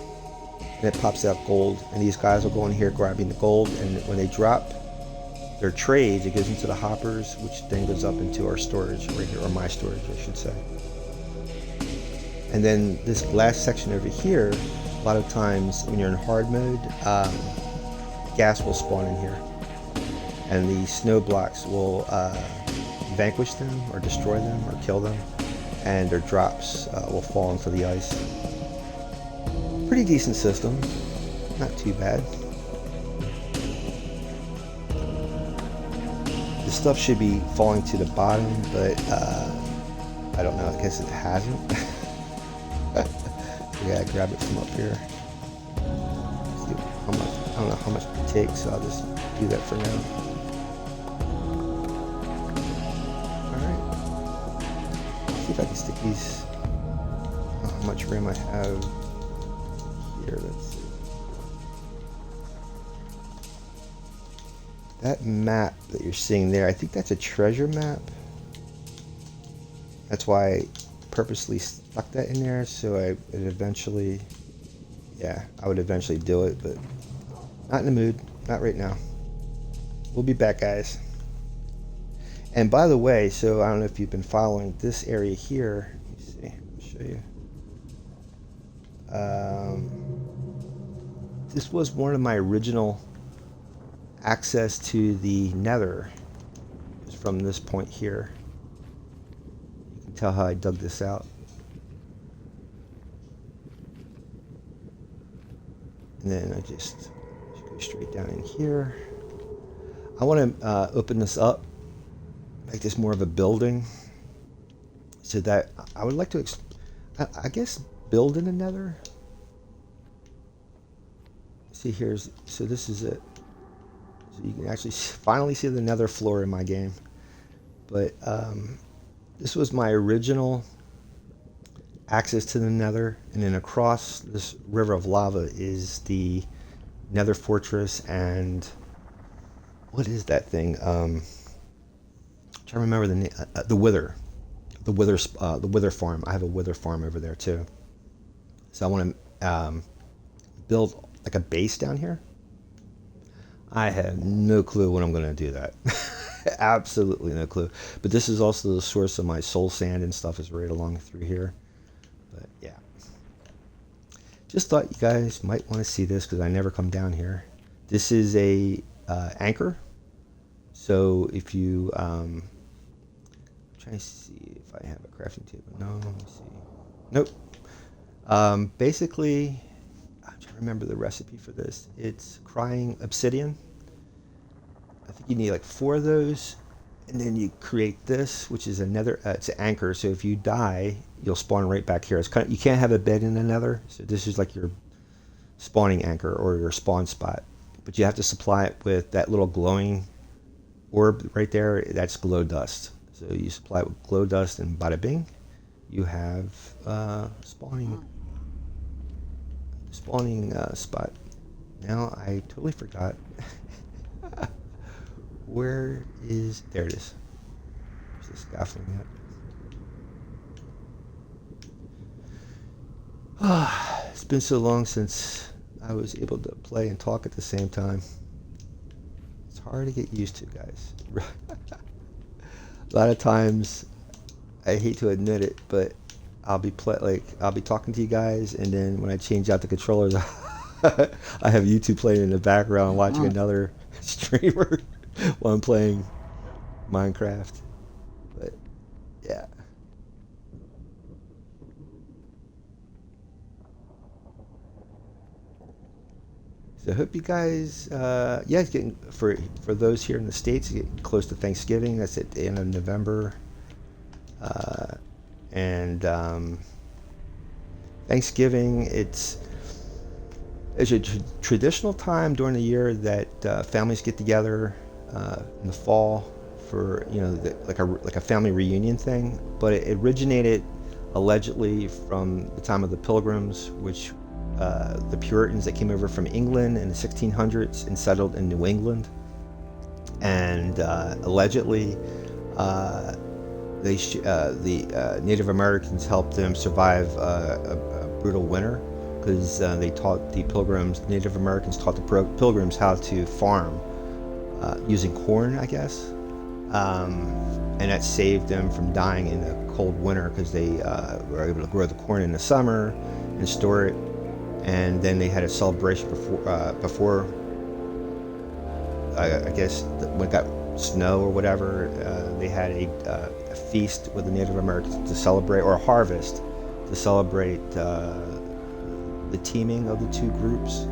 and it pops out gold, and these guys will go in here grabbing the gold, and when they drop their trades, it goes into the hoppers, which then goes up into our storage right here, or my storage I should say. And then this last section over here, a lot of times when you're in hard mode, gas will spawn in here, and the snow blocks will vanquish them or destroy them or kill them, and their drops will fall into the ice. Pretty decent system, not too bad. The stuff should be falling to the bottom, but I don't know, I guess it hasn't. We gotta grab it from up here. See how much, I don't know how much it takes, so I'll just do that for now. Alright. See if I can stick these. How much RAM I have here, let's see. That map that you're seeing there, I think that's a treasure map. That's why I purposely stuck that in there, so I would eventually, yeah, I would eventually do it, but not in the mood, not right now. We'll be back, guys. And by the way, so I don't know if you've been following this area here. Let me see, I'll show you. This was one of my original access to the nether, is from this point here. You can tell how I dug this out. And then I just go straight down in here. I want to open this up, make this more of a building, so that I would like to, I guess, build in another. See, so this is it. So you can actually finally see the nether floor in my game. But this was my original access to the nether, and then across this river of lava is the nether fortress, and what is that thing? I'm trying to remember the name. The wither farm. I have a wither farm over there too. So I want to build like a base down here. I have no clue when I'm going to do that. Absolutely no clue. But this is also the source of my soul sand and stuff is right along through here. But yeah. Just thought you guys might want to see this because I never come down here. This is a anchor. So if you... I'm trying to see if I have a crafting table. No, let me see. Nope. Basically, I'm trying to remember the recipe for this. It's crying obsidian. I think you need like 4 of those, and then you create this, which is another. It's an anchor. So if you die, you'll spawn right back here. It's kind of, you can't have a bed in the nether, so this is like your spawning anchor or your spawn spot. But you have to supply it with that little glowing orb right there. That's glow dust. So you supply it with glow dust, and bada bing, you have spawning spot. Now I totally forgot. Where is... There it is. Where's the scaffolding at? It's been so long since I was able to play and talk at the same time. It's hard to get used to, guys. A lot of times, I hate to admit it, but I'll be talking to you guys, and then when I change out the controllers, I have YouTube playing in the background, watching another streamer while I'm playing Minecraft. But yeah. So I hope you guys, yeah, it's getting, for those here in the States, getting close to Thanksgiving. That's at the end of November. And Thanksgiving, it's a traditional time during the year that families get together in the fall for, like a family reunion thing. But it originated allegedly from the time of the Pilgrims, which the Puritans that came over from England in the 1600s and settled in New England, and allegedly the Native Americans helped them survive a brutal winter because they taught the Pilgrims. Native Americans taught the Pilgrims how to farm using corn, I guess, and that saved them from dying in a cold winter because they were able to grow the corn in the summer and store it. And then they had a celebration before I guess when it got snow or whatever. They had a feast with the Native Americans to celebrate, or a harvest to celebrate the teaming of the two groups.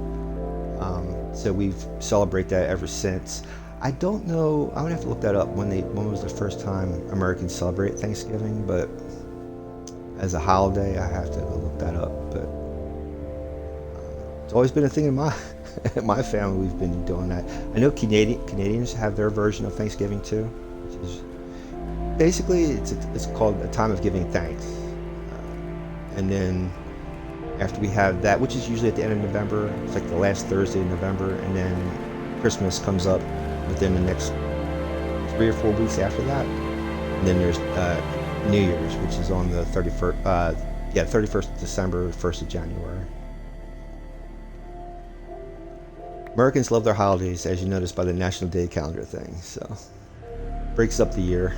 So we've celebrate that ever since. I don't know. I would have to look that up when was the first time Americans celebrate Thanksgiving, but as a holiday, I have to go look that up. But it's always been a thing in my my family. We've been doing that. I know Canadians have their version of Thanksgiving too, which is basically it's called a time of giving thanks. And then after we have that, which is usually at the end of November, it's like the last Thursday in November, and then Christmas comes up within the next 3 or 4 weeks after that. And then there's New Year's, which is on the 31st. 31st of December, 1st of January. Americans love their holidays, as you notice by the National Day calendar thing. So, breaks up the year.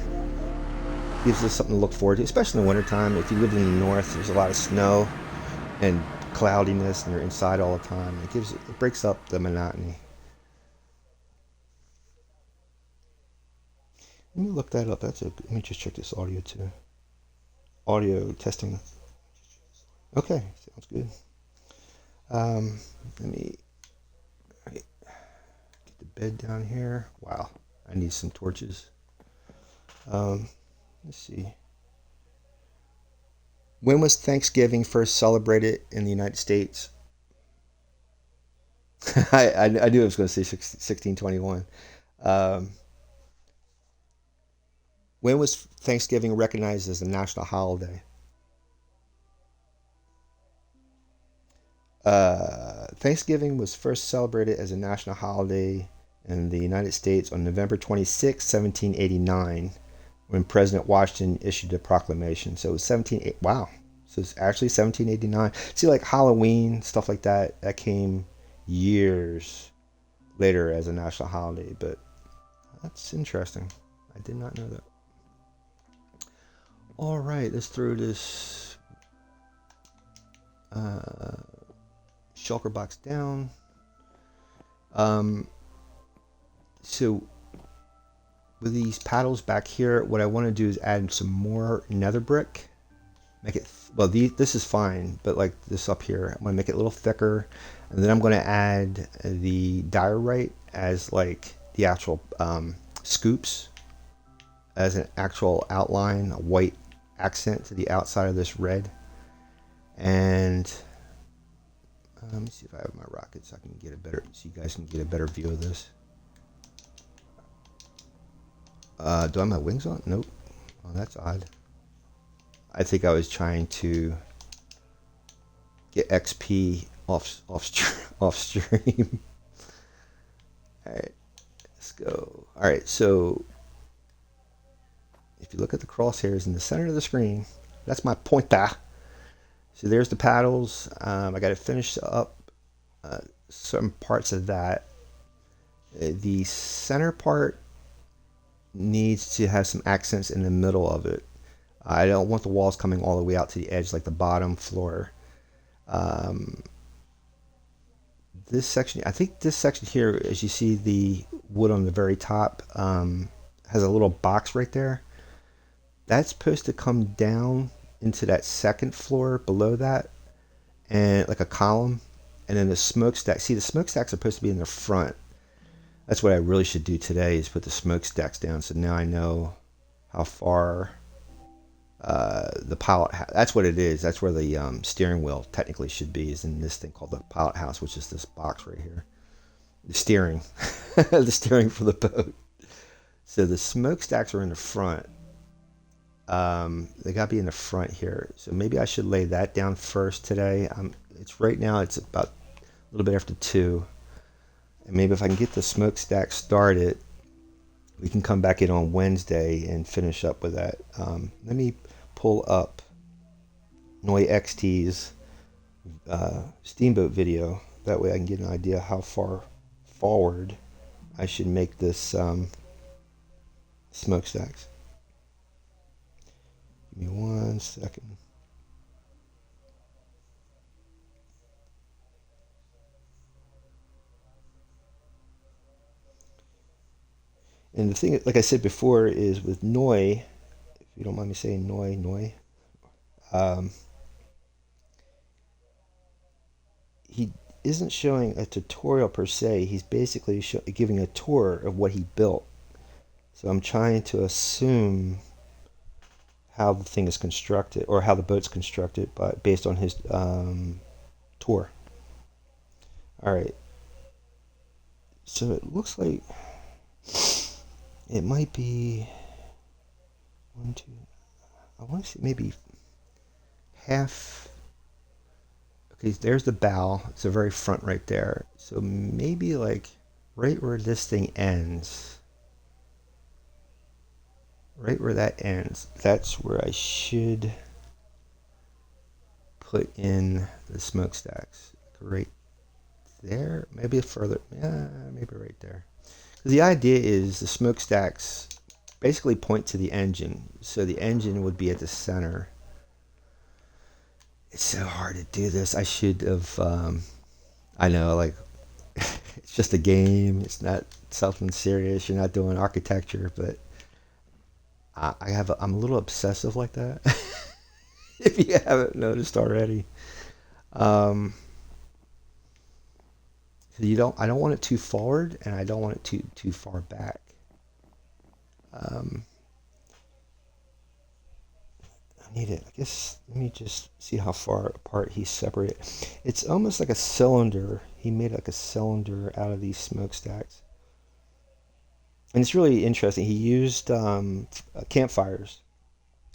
Gives us something to look forward to, especially in the wintertime. If you live in the north, there's a lot of snow and cloudiness, and you're inside all the time. It breaks up the monotony. Let me look that up. Let me just check this audio too. Audio testing. Okay, sounds good. Um, Let me get the bed down here. Wow, I need some torches. Um, let's see. When was Thanksgiving first celebrated in the United States? I knew I was going to say 1621. Um, when was Thanksgiving recognized as a national holiday? Thanksgiving was first celebrated as a national holiday in the United States on November 26, 1789, when President Washington issued a proclamation. So it was 17. Wow. So it's actually 1789. See, like Halloween, stuff like that, that came years later as a national holiday. But that's interesting. I did not know that. All right, let's throw this uh, shulker box down. Um, so with these paddles back here, what I want to do is add some more nether brick. Make it, well, this is fine, but like this up here, I'm going to make it a little thicker. And then I'm going to add the diorite as like the actual scoops, as an actual outline, a white accent to the outside of this red. And let me see if I have my rockets so I can get a better, so you guys can get a better view of this. Do I have my wings on? Nope. Oh, that's odd. I think I was trying to get XP off stream. All right, let's go. All right, so if you look at the crosshairs in the center of the screen, that's my pointer. So there's the paddles. I got to finish up some parts of that. The center part needs to have some accents in the middle of it. I don't want the walls coming all the way out to the edge like the bottom floor. Um, this section, I think this section here, as you see the wood on the very top, has a little box right there. That's supposed to come down into that second floor below that, and like a column. And then the smokestack. See, the smokestacks are supposed to be in the front. That's what I really should do today, is put the smokestacks down. So now I know how far the pilot. That's what it is. That's where the steering wheel technically should be. Is in this thing called the pilot house, which is this box right here. The steering, the steering for the boat. So the smokestacks are in the front. They got to be in the front here. So maybe I should lay that down first today. It's right now. It's about a little bit after 2. And maybe if I can get the smokestack started, we can come back in on Wednesday and finish up with that. Let me pull up Noi XT's Steamboat video. That way I can get an idea how far forward I should make this smokestacks. Give me 1 second. And the thing, like I said before, is with Noi, if you don't mind me saying Noi, um, he isn't showing a tutorial per se. He's basically giving a tour of what he built. So I'm trying to assume how the thing is constructed, or how the boat's constructed, based on his tour. All right. So it looks like it might be 1, 2. I want to say maybe half. Okay, there's the bow. It's the very front right there. So maybe like right where this thing ends. Right where that ends. That's where I should put in the smokestacks. Right there. Maybe further. Yeah, maybe right there. The idea is the smokestacks basically point to the engine. So the engine would be at the center. It's so hard to do this. I should have, I know, like, it's just a game. It's not something serious. You're not doing architecture, but I'm a little obsessive like that. If you haven't noticed already. Um, I don't want it too forward, and I don't want it too far back. Um, I need it. I guess let me just see how far apart he's separated. It's almost like a cylinder. He made like a cylinder out of these smokestacks, and it's really interesting. He used campfires,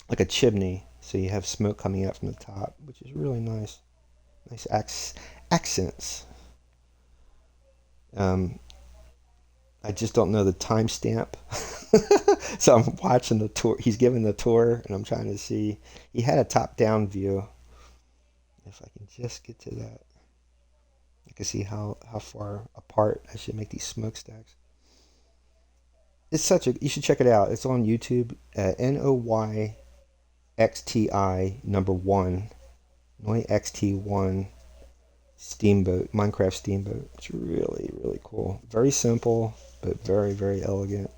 like a chimney, so you have smoke coming out from the top, which is really nice. Nice accents. Um, I just don't know the timestamp. So I'm watching the tour. He's giving the tour, and I'm trying to see. He had a top-down view. If I can just get to that, I can see how far apart I should make these smokestacks. It's such a. You should check it out. It's on YouTube. NOYXTI number one. NOYXT1 Steamboat, Minecraft Steamboat. It's really, really cool. Very simple, but very, very elegant.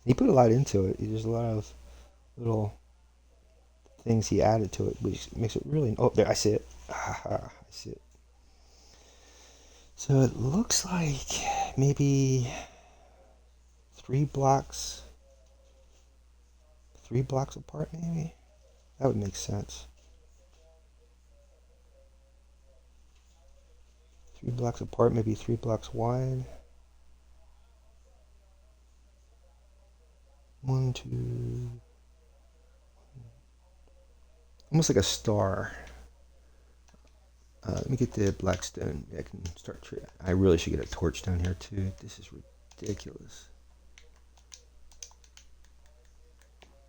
He put a lot into it. There's a lot of little things he added to it, which makes it really. Oh, there, I see it. I see it. So it looks like maybe three blocks, 3 blocks apart, maybe. That would make sense. 3 blocks apart, maybe 3 blocks wide. One, two, almost like a star. Let me get the blackstone. Yeah, I can start. I really should get a torch down here too. This is ridiculous.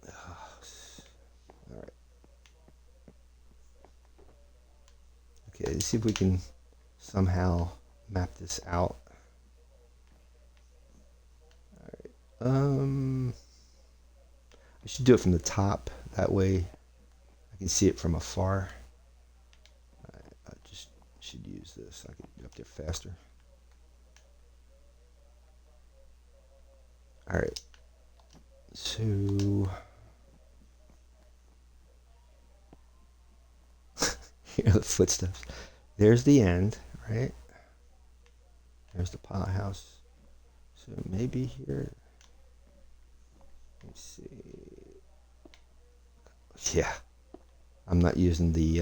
All right. Okay, let's see if we can somehow map this out. All right. I should do it from the top. That way, I can see it from afar. I just should use this. I can get up there faster. All right. So, here are the footsteps. There's the end, right? There's the pile house. So maybe here. Let's see. Yeah, I'm not using the.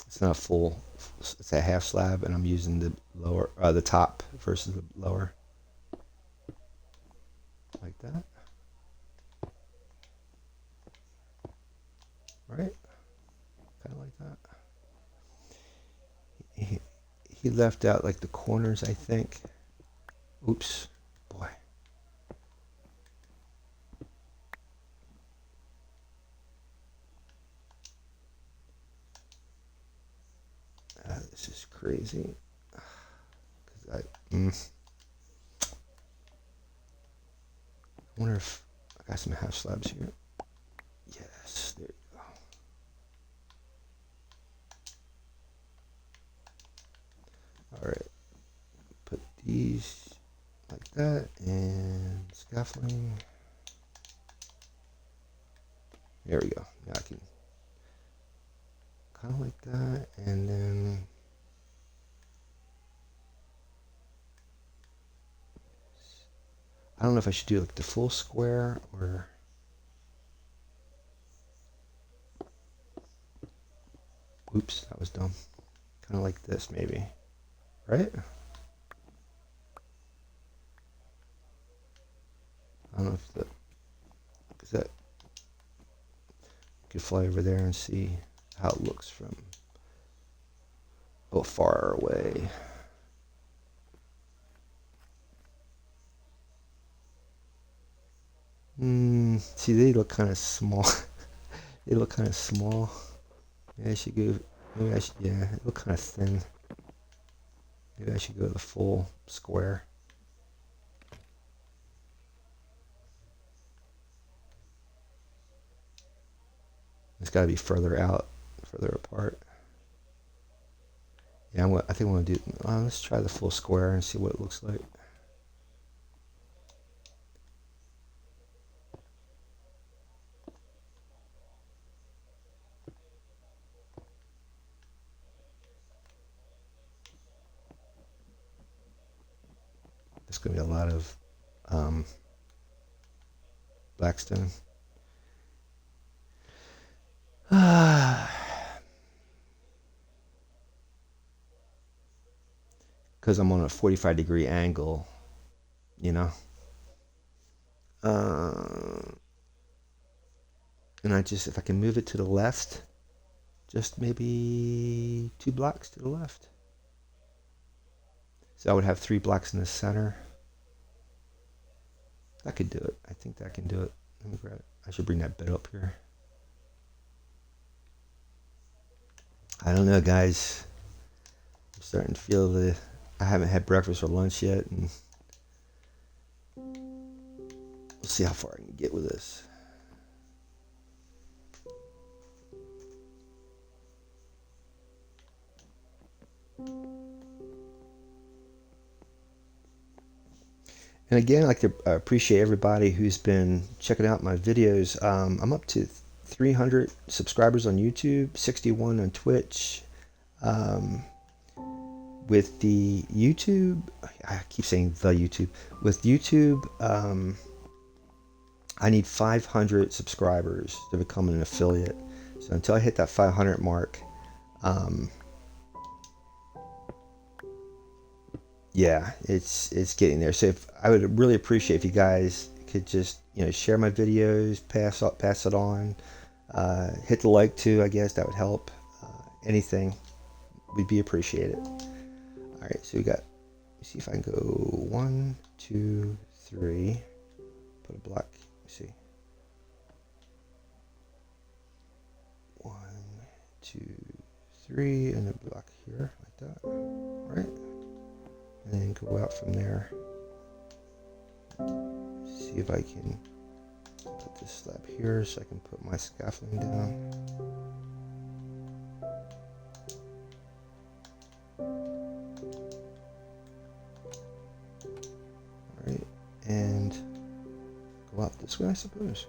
It's not a full. It's a half slab, and I'm using the lower, the top versus the lower, like that. Right, kind of like that. He left out like the corners, I think. Oops, boy. This is crazy. Cause I wonder if I got some half slabs here. Yes, there you go. All right, put these like that and scaffolding. There we go. Now I can kind of like that, and then I don't know if I should do like the full square or. Oops, that was dumb. Kind of like this, maybe. Right? I don't know if the. Because that. You could fly over there and see how it looks from a little far away. See, they look kind of small. They look kind of small. Maybe I should go. Maybe I should. Yeah, they look kind of thin. Maybe I should go the full square. It's got to be further out, further apart. Yeah, I think I'm gonna do. Let's try the full square and see what it looks like. There's going to be a lot of blackstone. Because I'm on a 45-degree angle, you know. And if I can move it to the left, just maybe 2 blocks to the left. So I would have 3 blocks in the center. That could do it. I think that can do it. Let me grab it. I should bring that bed up here. I don't know, guys. I'm starting to feel I haven't had breakfast or lunch yet, and we'll see how far I can get with this. And again, I'd like to appreciate everybody who's been checking out my videos. I'm up to 300 subscribers on YouTube, 61 on Twitch. With the YouTube, I keep saying the YouTube. With YouTube, I need 500 subscribers to become an affiliate. So until I hit that 500 mark, yeah, it's getting there. So I would really appreciate if you guys could just share my videos, pass it on, hit the like too. I guess that would help. Anything would be appreciated. All right, so we got. Let me see if I can go 1, 2, 3. Put a block. Let me see. 1, 2, 3, and a block here like that. All right. And then go out from there. See if I can put this slab here so I can put my scaffolding down. Alright, and go out this way, I suppose.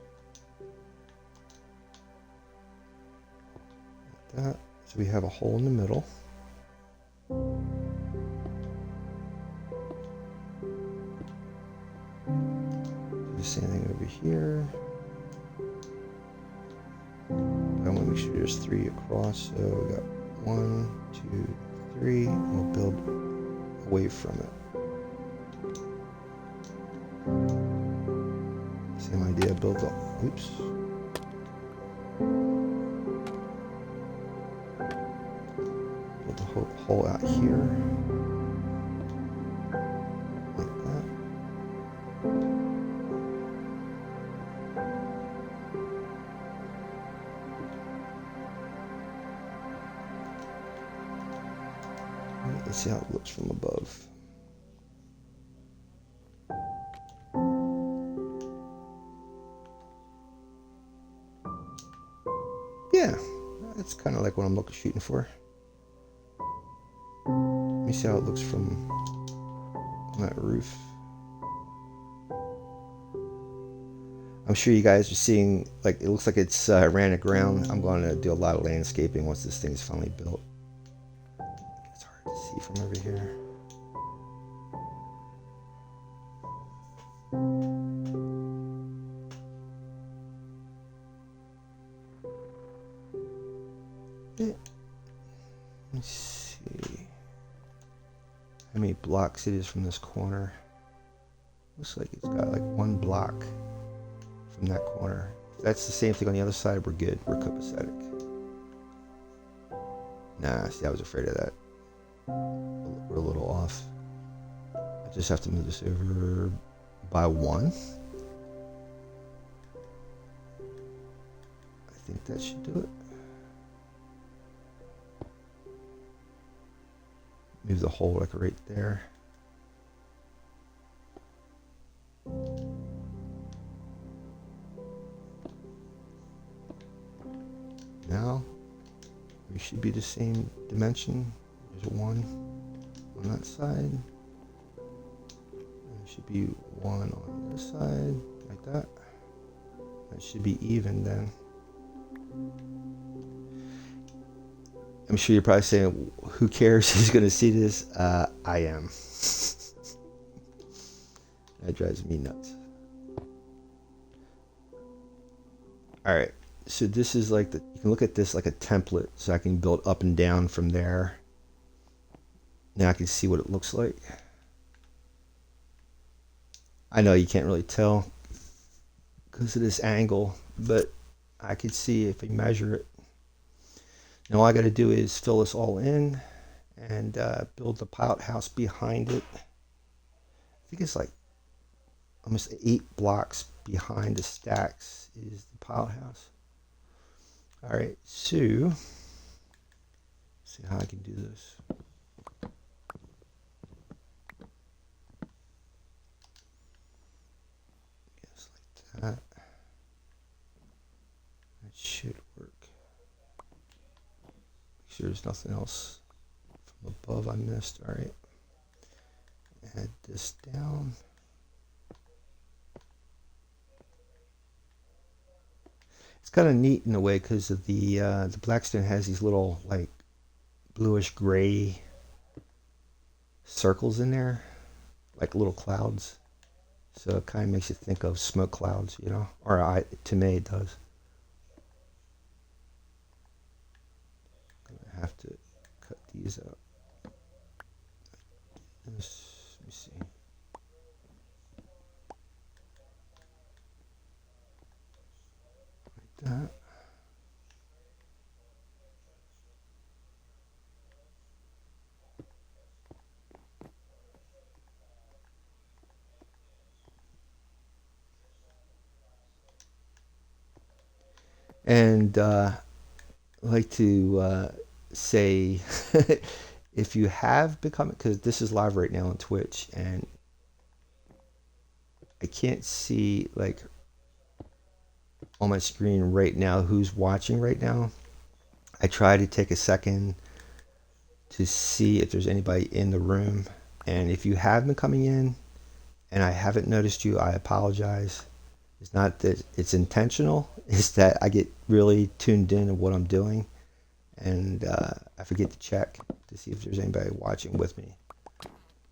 Like that. So we have a hole in the middle. Same thing over here. I want to make sure there's 3 across. So we got 1, 2, 3. And we'll build away from it. Same idea. Build the. Oops. Build the hole out here. Let's see how it looks from above. Yeah, that's kind of like what I'm shooting for. Let me see how it looks from that roof. I'm sure you guys are seeing, like, it looks like it's ran aground. I'm going to do a lot of landscaping once this thing is finally built. See from over here. Let me see how many blocks it is from this corner. Looks like it's got like 1 block from that corner. If that's the same thing on the other side, we're good. We're copacetic. Nah, see, I was afraid of that. We're a little off. I just have to move this over by 1. I think that should do it. Move the hole like right there. Now we should be the same dimension. There's 1 on that side. There should be 1 on this side, like that. That should be even then. I'm sure you're probably saying, who cares who's going to see this? I am. That drives me nuts. All right, so this is like you can look at this like a template, so I can build up and down from there. Now I can see what it looks like. I know you can't really tell because of this angle, but I can see if we measure it. Now all I got to do is fill this all in and build the pilot house behind it. I think it's like almost 8 blocks behind the stacks is the pilot house. All right, so see how I can do this. Just like that. That should work. Make sure there's nothing else from above I missed. All right. Add this down. It's kind of neat in a way because of the Blackstone has these little like bluish gray circles in there, like little clouds. So it kind of makes you think of smoke clouds, you know, or to me it does. I'm gonna have to cut these out. Let me see. Like that. And I like to say, if you have become, because this is live right now on Twitch, and I can't see like on my screen right now who's watching right now. I try to take a second to see if there's anybody in the room, and if you have been coming in and I haven't noticed you, I apologize. It's not that it's intentional, it's that I get really tuned in to what I'm doing, and I forget to check to see if there's anybody watching with me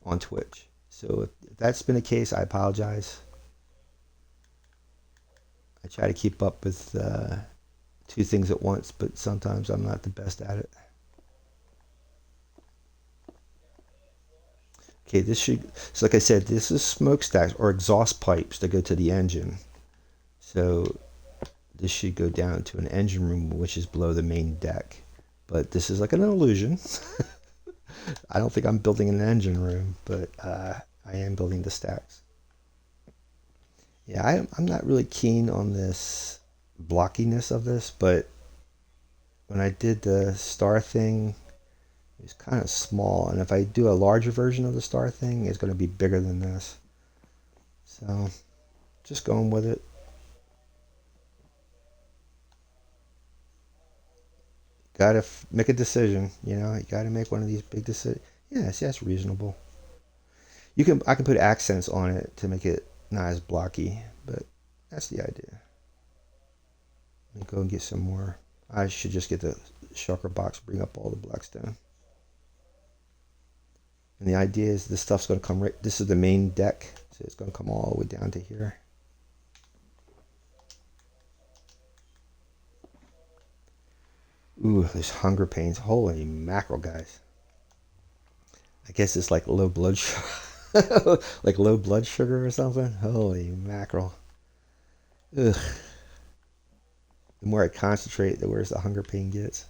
on Twitch. So if that's been the case, I apologize. I try to keep up with 2 things at once, but sometimes I'm not the best at it. Okay, this should, so like I said, this is smokestacks or exhaust pipes that go to the engine. So this should go down to an engine room, which is below the main deck. But this is like an illusion. I don't think I'm building an engine room, but I am building the stacks. Yeah, I'm not really keen on this blockiness of this, but when I did the star thing, it's kind of small, and if I do a larger version of the star thing, it's going to be bigger than this. So just going with it. Gotta make a decision, you know. You gotta make one of these big decisions. Yes, that's reasonable. I can put accents on it to make it not as blocky, but that's the idea. Let me go and get some more. I should just get the shulker box, bring up all the Blackstone. And the idea is this stuff's going to come right, this is the main deck, so it's going to come all the way down to here. Ooh, there's hunger pains. Holy mackerel, guys. I guess it's like low blood sugar. Like low blood sugar or something. Holy mackerel. Ugh. The more I concentrate, the worse the hunger pain gets.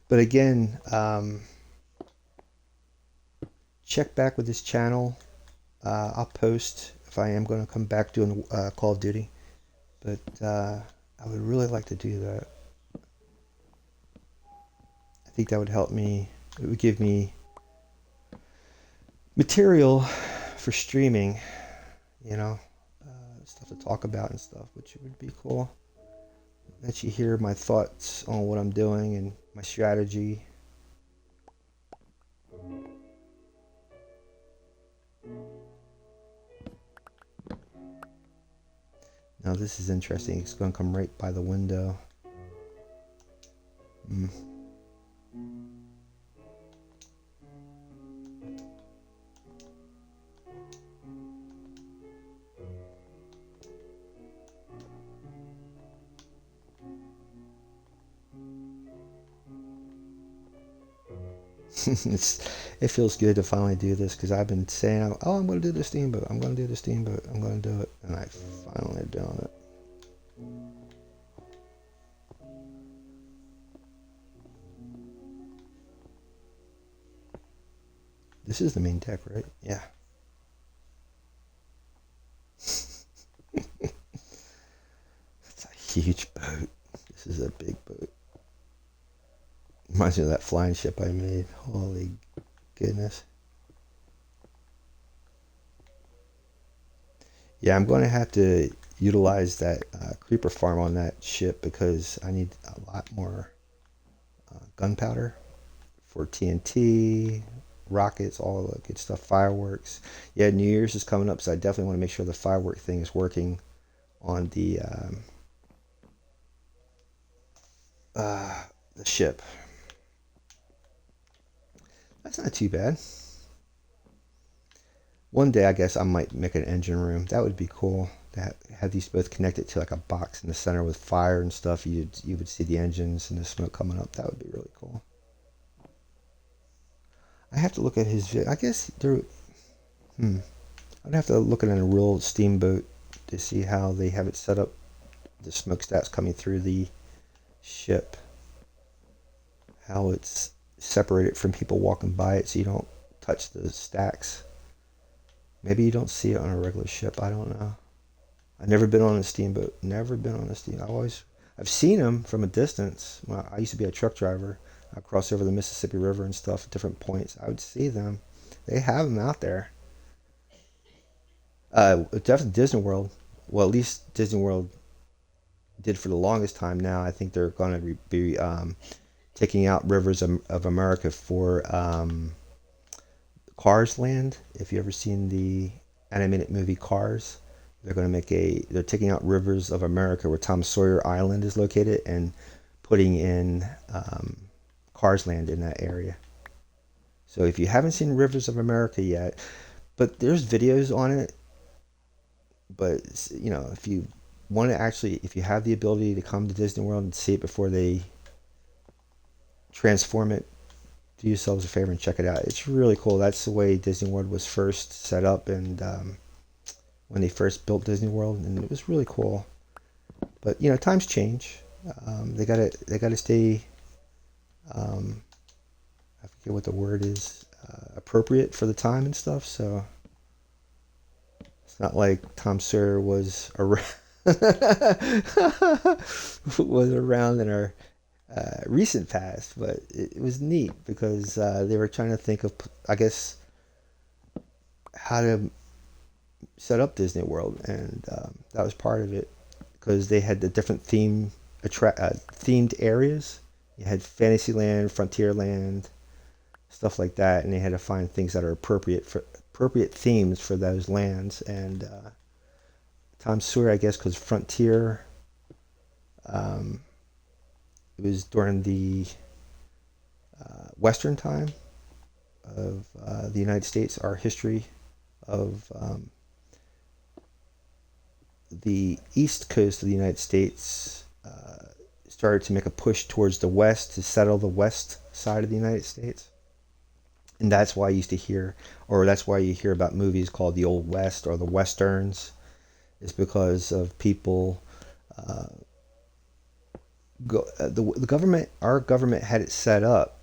But again, check back with this channel. I'll post if I am going to come back doing Call of Duty. But I would really like to do that. I think that would help me. It would give me material for streaming, you know, stuff to talk about and stuff, which would be cool. Let you hear my thoughts on what I'm doing and my strategy. Now this is interesting. It's going to come right by the window. Mm. It feels good to finally do this because I've been saying, "Oh, I'm going to do the steamboat. I'm going to do the steamboat. I'm going to do it," and I finally done it. This is the main deck, right? Yeah. It's a huge boat. This is a big boat. Reminds me of that flying ship I made. Holy goodness. Yeah, I'm going to have to utilize that creeper farm on that ship because I need a lot more gunpowder for TNT, rockets, all the good stuff, fireworks. Yeah, New Year's is coming up, so I definitely want to make sure the firework thing is working on uh, the ship. That's not too bad. One day, I guess I might make an engine room. That would be cool. To have these both connected to like a box in the center with fire and stuff. You would see the engines and the smoke coming up. That would be really cool. I have to look at his. I guess there. Hmm. I'd have to look at a real steamboat to see how they have it set up. The smokestacks coming through the ship. How it's separated from people walking by it, so you don't touch the stacks. Maybe you don't see it on a regular ship. I don't know. I've never been on a steamboat. Never been on a steam. I've seen them from a distance. When I used to be a truck driver. I cross over the Mississippi River and stuff at different points. I would see them. They have them out there. Definitely Disney World. Well, at least Disney World did for the longest time. Now I think they're going to be taking out Rivers of America for Cars Land. If you ever seen the animated movie Cars, they're going to make a. They're taking out Rivers of America, where Tom Sawyer Island is located, and putting in Cars Land in that area. So if you haven't seen Rivers of America yet, but there's videos on it. But if you want to actually, if you have the ability to come to Disney World and see it before they transform it, do yourselves a favor and check it out. It's really cool. That's the way Disney World was first set up, and when they first built Disney World, and it was really cool. But times change. They gotta stay. Um, I forget what the word is. Appropriate for the time and stuff. So it's not like Tom Sawyer was around, was around in our recent past, but it was neat because they were trying to think of, I guess, how to set up Disney World, and that was part of it because they had the different themed areas. You had Fantasyland, Frontierland, stuff like that, and they had to find things that are appropriate themes for those lands. And Tom Sawyer, I guess, because Frontier, um, it was during the Western time of the United States, our history of the East Coast of the United States started to make a push towards the West to settle the West side of the United States. And that's why I used to hear, or that's why you hear about movies called the Old West or the Westerns, is because of people. Uh, the government, our government had it set up.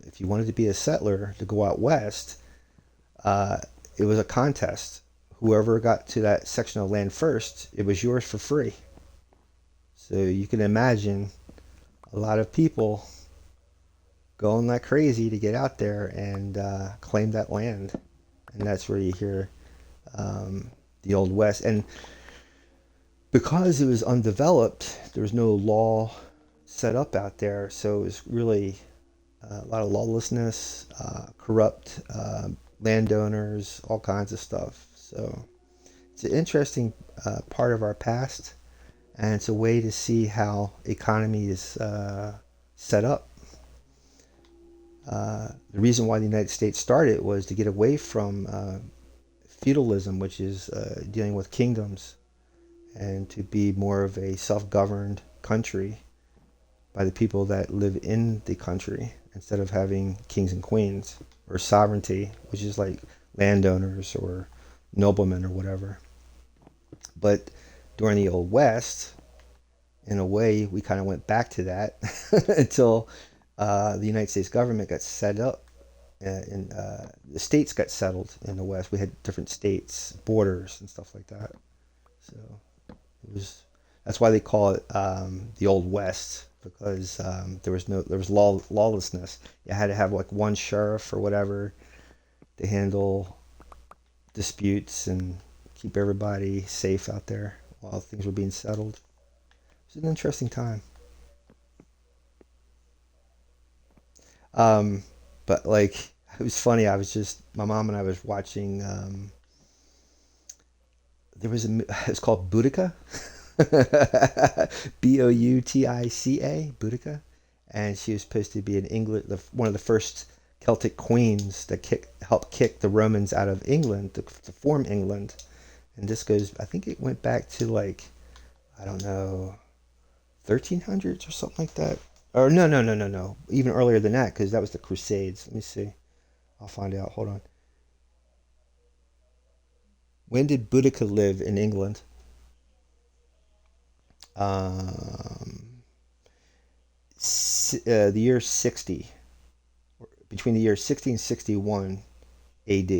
If you wanted to be a settler to go out west, uh, it was a contest. Whoever got to that section of land first, it was yours for free. So you can imagine a lot of people going like crazy to get out there and claim that land. And that's where you hear the Old West. And because it was undeveloped, there was no law set up out there. So it was really a lot of lawlessness, corrupt landowners, all kinds of stuff. So it's an interesting part of our past, and it's a way to see how economy is set up. The reason why the United States started was to get away from feudalism, which is dealing with kingdoms, and to be more of a self-governed country by the people that live in the country instead of having kings and queens or sovereignty, which is like landowners or noblemen or whatever. But during the Old West, in a way, we kind of went back to that until the United States government got set up and the states got settled in the West. We had different states, borders, and stuff like that. So it was that's why they call it the Old West because there was lawlessness. You had to have like one sheriff or whatever to handle disputes and keep everybody safe out there while things were being settled. It was an interesting time. Um, but like it was funny. I was just my mom and I was watching. There was it's called Boudica, Boutica, Boudica, and she was supposed to be an England, one of the first Celtic queens that helped kick the Romans out of England to form England. And this goes, I think it went back to like I don't know, 1300s or something like that. Or no, no, no, no, no, even earlier than that because that was the Crusades. Let me see. I'll find out. Hold on. When did Boudica live in England? Um, the year 60, between the year 60 and 61 AD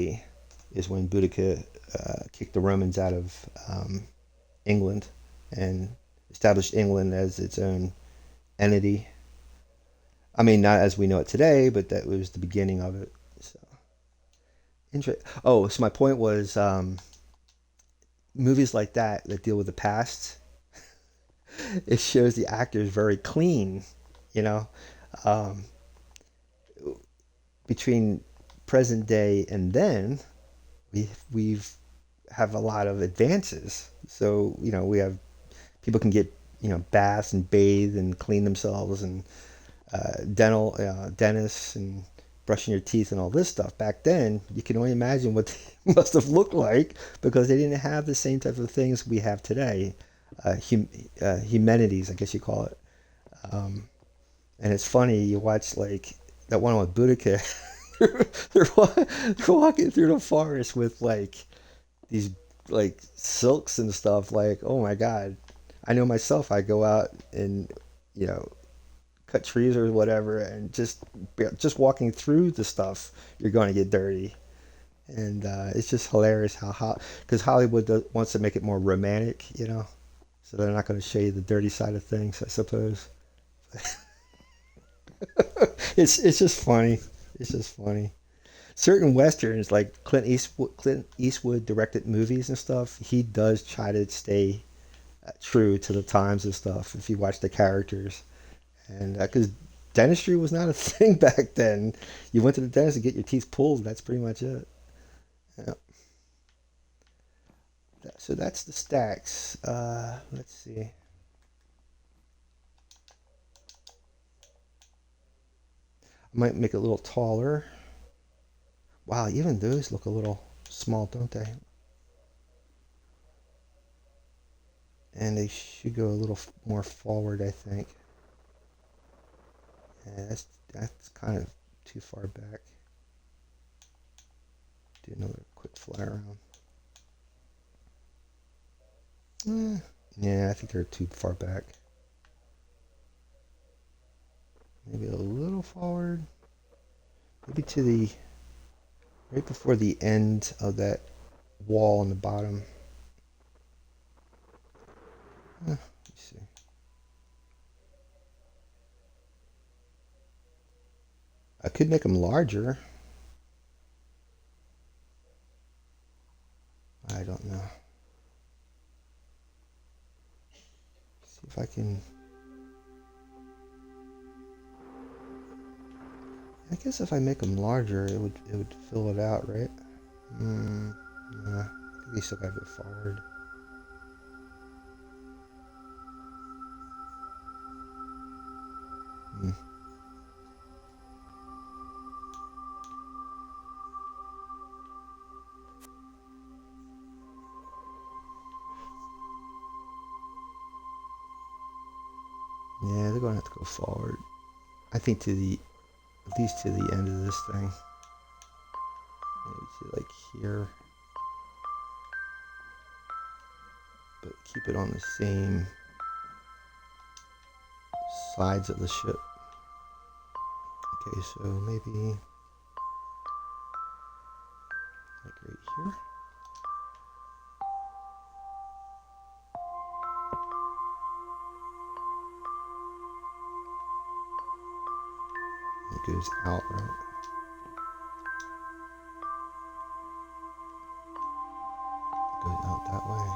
is when Boudica kicked the Romans out of England and established England as its own entity. I mean, not as we know it today, but that was the beginning of it. So, oh, so my point was movies like that deal with the past. It shows the actors very clean, you know. Um, Between present day and then, we've have a lot of advances. So we have people can get baths and bathe and clean themselves and dental dentists and brushing your teeth and all this stuff. Back then, you can only imagine what they must have looked like because they didn't have the same type of things we have today. Humanities, I guess you call it. Um, and it's funny you watch like that one with Boudica. They're walking through the forest with like these like silks and stuff. Like, oh my god! I know myself. I go out and you know cut trees or whatever, and just walking through the stuff, you're going to get dirty. And it's just hilarious how because Hollywood wants to make it more romantic, so they're not going to show you the dirty side of things, I suppose. It's just funny. It's just funny. Certain westerns like Clint Eastwood directed movies and stuff. He does try to stay true to the times and stuff. If you watch the characters, and because dentistry was not a thing back then, you went to the dentist to get your teeth pulled. That's pretty much it. Yeah. So that's the stacks. Let's see. I might make it a little taller. Wow, even those look a little small, don't they? And they should go a little more forward, I think. Yeah, that's kind of too far back. Do another quick fly around. Yeah, I think they're too far back. Maybe a little forward. Maybe to the right before the end of that wall on the bottom. Let me see. I could make them larger. I don't know. See if I can. I guess if I make them larger, it would fill it out, right? Nah, I think they still gotta go forward. Hmm. go forward. I think to the, at least to the end of this thing. Maybe to like here. But keep it on the same sides of the ship. Okay, so maybe like right here. It goes out, right? It goes out that way.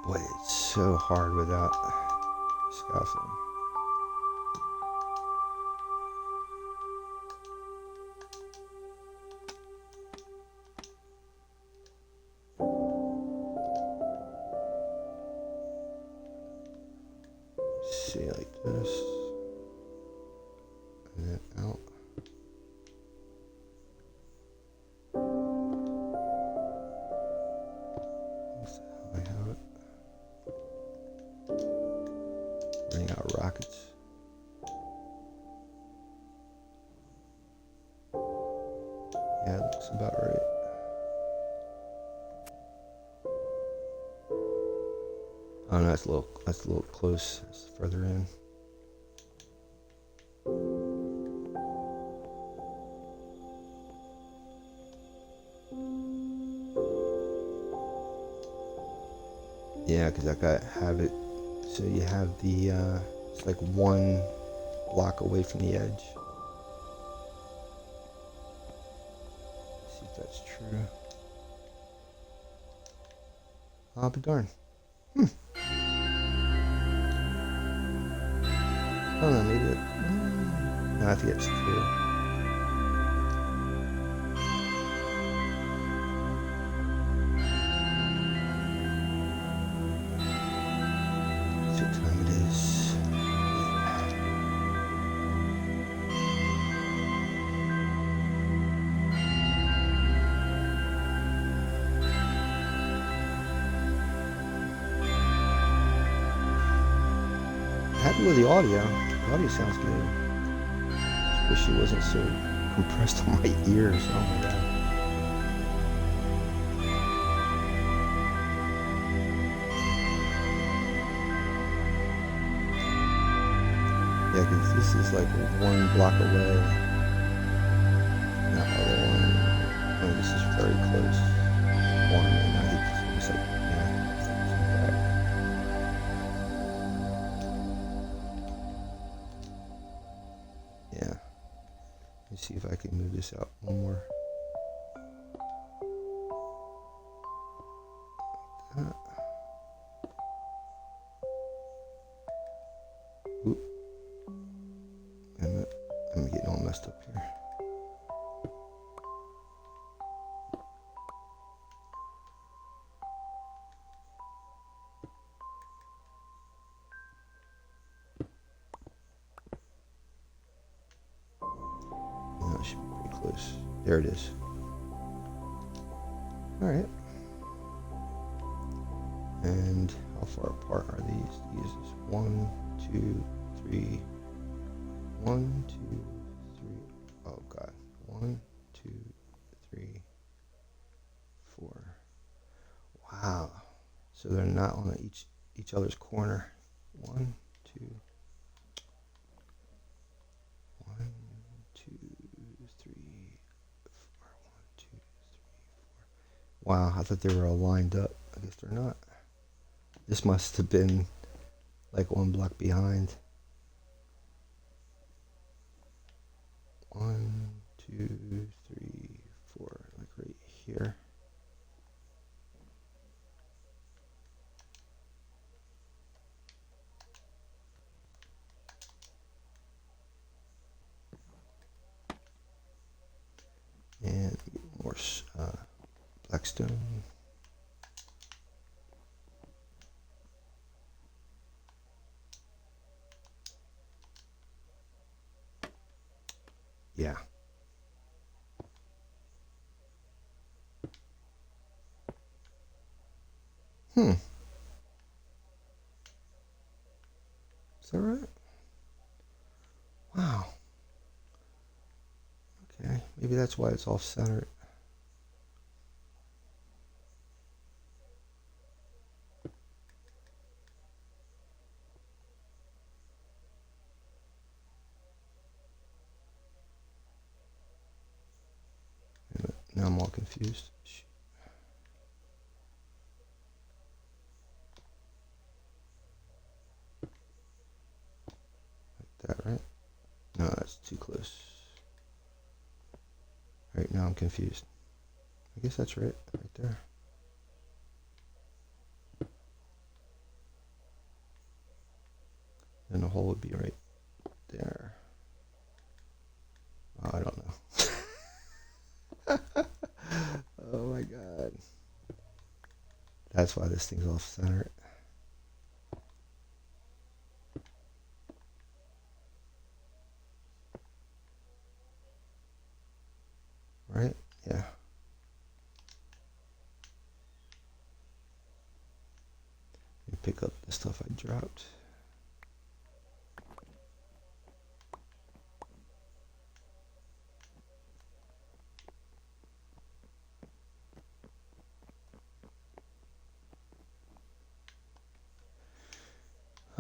Boy, it's so hard without scaffolding. See, like this, and then out. That's how I have it. Running out of rockets. Yeah, it looks about right. Oh no, that's a little close. That's further in. Yeah, because have it. So you have the it's like one block away from the edge. See if that's true. I'll be darned. I don't know, maybe it. No, I think it's true. That's what time it is. Happy with the audio. The audio sounds good. Just wish it wasn't so compressed on my ears. Oh my god. Yeah, because this is like one block away. That other one. Oh, this is very close. One, and I think it's like, yeah, it's like back. Yeah. Let's see if I can move this out one more. Oop. And I'm getting all messed up here. That should be pretty close. There it is. All right. And how far apart are these? These is 1, 2, 3. 1, 2, 3. Oh god. 1, 2, 3, 4. Wow. So they're not on each other's corner. 1, 2. 1, 2, 3, 4. 1, 2, 3, 4. Wow, I thought they were all lined up. I guess they're not. This must have been like one block behind. 1, 2, 3, 4, like right here. And more blackstone. Yeah. Is that right? Wow. Okay, maybe that's why it's off-centered. Now I'm all confused. Like that, right? No, that's too close. Right, now I'm confused. I guess that's right there. And the hole would be right there. Oh, I don't know. Oh my god. That's why this thing's off center. Right? Yeah. Let me pick up the stuff I dropped.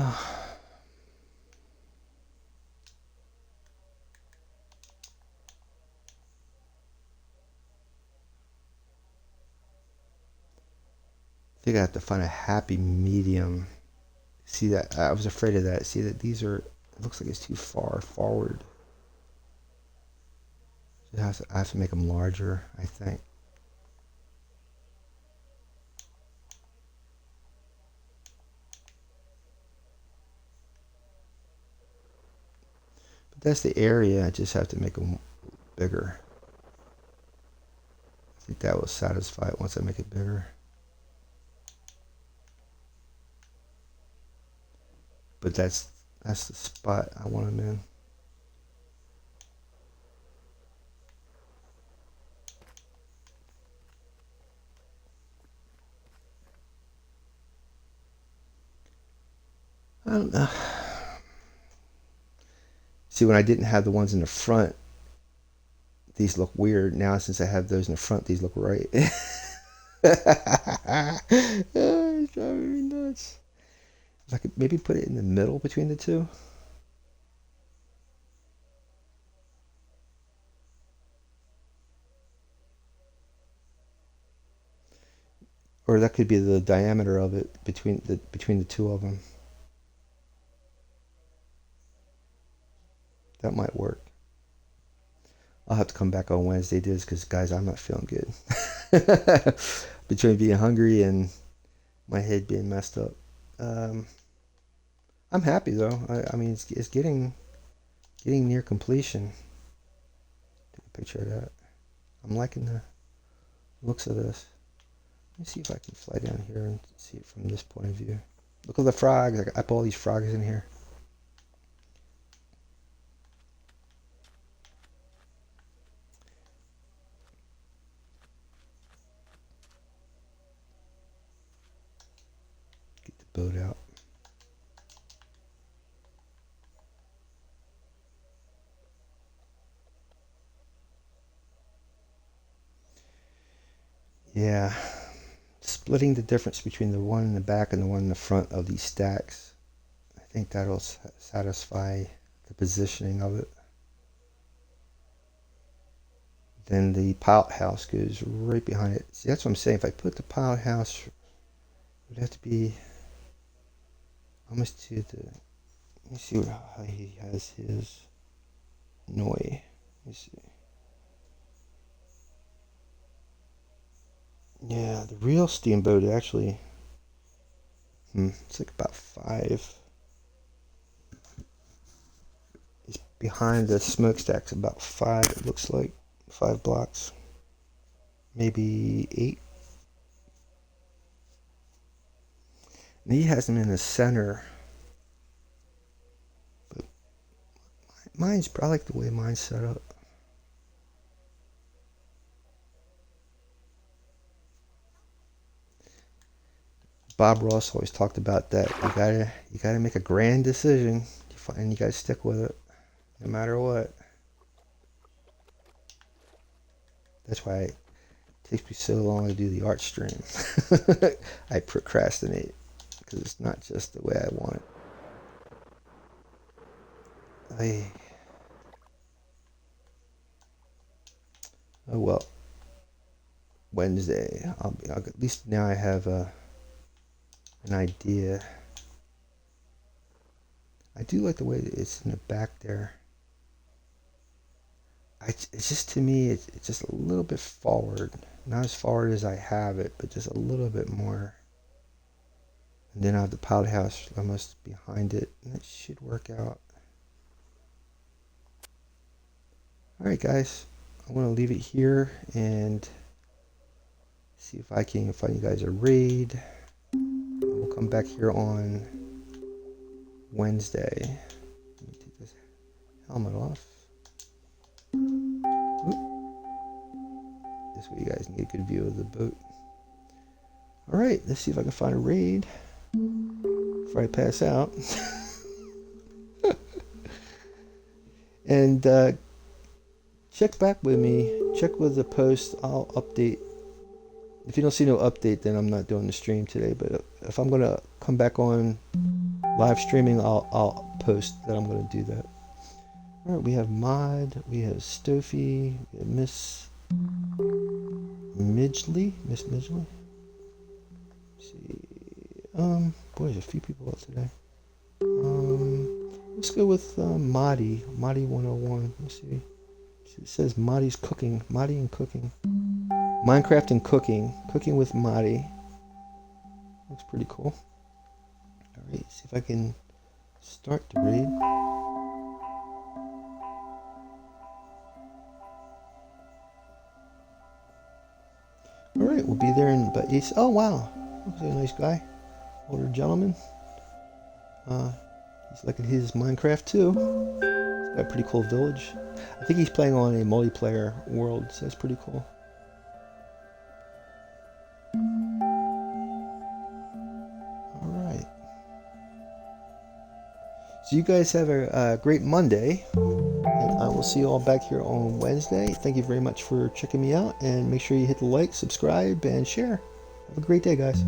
I think I have to find a happy medium. See that? I was afraid of that. See that these are, it looks like it's too far forward. I have to make them larger, I think. But that's the area. I just have to make them bigger. I think that will satisfy it once I make it bigger. But that's the spot I want them in. I don't know. See, when I didn't have the ones in the front, these look weird. Now, since I have those in the front, these look right. It's driving me nuts. If I could maybe put it in the middle between the two. Or that could be the diameter of it between the two of them. That might work. I'll have to come back on Wednesday, dudes, because guys, I'm not feeling good. Between being hungry and my head being messed up. I'm happy though. I mean, it's getting near completion. Take a picture of that. I'm liking the looks of this. Let me see if I can fly down here and see it from this point of view. Look at the frogs. I put all these frogs in here. Get the boat out. Yeah. Splitting the difference between the one in the back and the one in the front of these stacks. I think that'll satisfy the positioning of it. Then the pilot house goes right behind it. See, that's what I'm saying. If I put the pilot house, it would have to be almost to the. Let me see how he has his Noi. Let me see. Yeah, the real Steamboat actually. It's like about 5. It's behind the smokestacks, about 5. It looks like 5 blocks, maybe 8. And he has them in the center. But I like the way mine's set up. Bob Ross always talked about that. You gotta make a grand decision, and you gotta stick with it, no matter what. That's why it takes me so long to do the art stream. I procrastinate because it's not just the way I want it. Oh well. Wednesday. At least now I have an idea. I do like the way that it's in the back there. It's just, to me, it's just a little bit forward. Not as forward as I have it, but just a little bit more. And then I have the pilot house almost behind it, and it should work out. Alright guys, I'm going to leave it here and see if I can find you guys a raid. We'll come back here on Wednesday. Let me take this helmet off. This way you guys can get a good view of the boat. Alright, let's see if I can find a raid before I pass out. And check back with me. Check with the post. I'll update. If you don't see no update, then I'm not doing the stream today. But if I'm going to come back on live streaming, I'll post that I'm going to do that. Alright, we have Mod, we have Stofy, we have Miss Midgley. Let's see. Boy, there's a few people out today. Let's go with Madi 101. Let's see. It says Madi's cooking. Madi and cooking. Minecraft and cooking. Cooking with Madi. Looks pretty cool. Alright, see if I can start the raid. Alright, we'll be there in about 8. Oh wow, looks like a nice guy. Older gentleman. He's liking his Minecraft too. He's got a pretty cool village. I think he's playing on a multiplayer world, so that's pretty cool. Alright. So you guys have a great Monday. And I will see you all back here on Wednesday. Thank you very much for checking me out. And make sure you hit the like, subscribe, and share. Have a great day, guys.